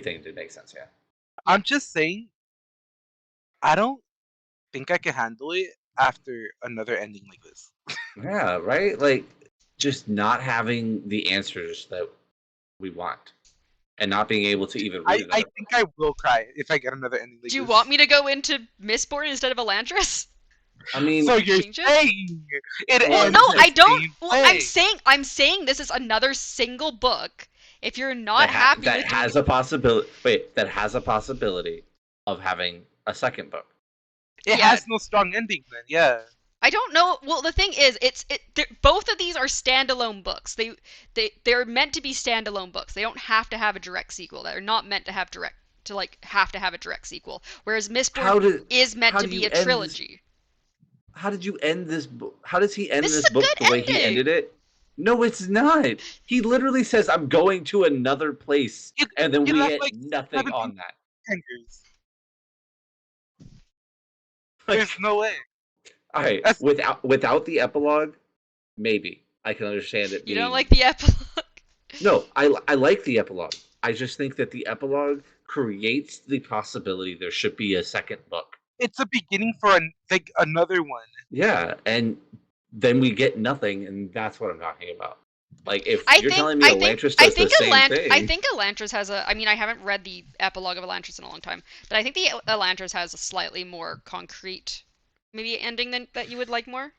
thing did make sense, yeah. I'm just saying, I don't think I can handle it after another ending like this. Yeah, right? Like, just not having the answers that we want. And not being able to even read it. I think I will cry if I get another ending like this. Do you want me to go into Mistborn instead of Elantris? I mean, so you're saying it well, ends no, I don't. Well, way. I'm saying this is another single book. If you're not happy with has a possibility. Wait, that has a possibility of having a second book. It has no strong ending, then. Yeah. I don't know. Well, the thing is, both of these are standalone books. They're meant to be standalone books. They don't have to have a direct sequel. They're not meant to have a direct sequel. Whereas Mistborn is meant to be a trilogy. How did you end this book? How does he end this book the way he ended it? No, it's not. He literally says, "I'm going to another place," and then we get like nothing on that. There's no way. All right, without the epilogue, maybe I can understand it. You don't like the epilogue? No, I like the epilogue. I just think that the epilogue creates the possibility there should be a second book. It's a beginning for another one. Yeah, and then we get nothing, and that's what I'm talking about. Like, if you're telling me Elantris does the same thing... I think Elantris has I mean, I haven't read the epilogue of Elantris in a long time, but I think the Elantris has a slightly more concrete, maybe ending that you would like more.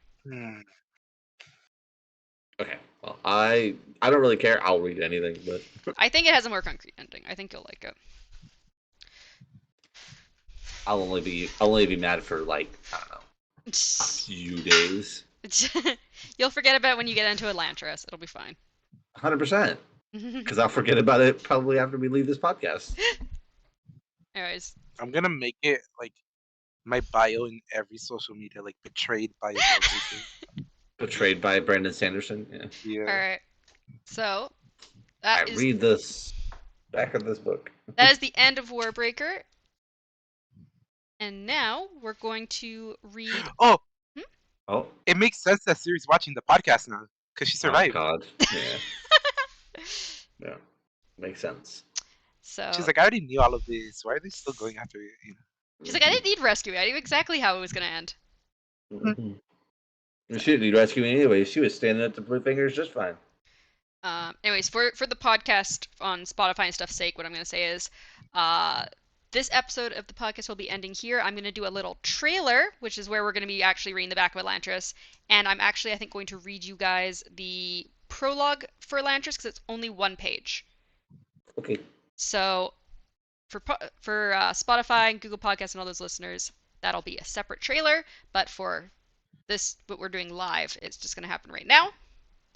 Okay, well, I don't really care. I'll read anything, but... I think it has a more concrete ending. I think you'll like it. I'll only be mad for, like, I don't know, a few days. You'll forget about it when you get into Elantris. It'll be fine. 100%. Because I'll forget about it probably after we leave this podcast. Anyways. I'm going to make it, like, my bio in every social media, like, betrayed by a Warbreaker. Betrayed by Brandon Sanderson? Yeah. Alright. So, read this back of this book. That is the end of Warbreaker. And now we're going to read... Oh. It makes sense that Siri's watching the podcast now, because she survived. Oh, God. Yeah. Yeah. Makes sense. So Oh. She's like, I already knew all of this. Why are they still going after it? You know? She's like, I didn't need rescue. I knew exactly how it was going to end. Mm-hmm. She didn't need rescuing anyway. She was standing up to Blue Fingers just fine. Anyways, for the podcast on Spotify and stuff's sake, what I'm going to say is, this episode of the podcast will be ending here. I'm going to do a little trailer, which is where we're going to be actually reading the back of Elantris. And I'm actually, I think, going to read you guys the prologue for Elantris because it's only one page. Okay. So for Spotify and Google Podcasts and all those listeners, that'll be a separate trailer. But for this, what we're doing live, it's just going to happen right now.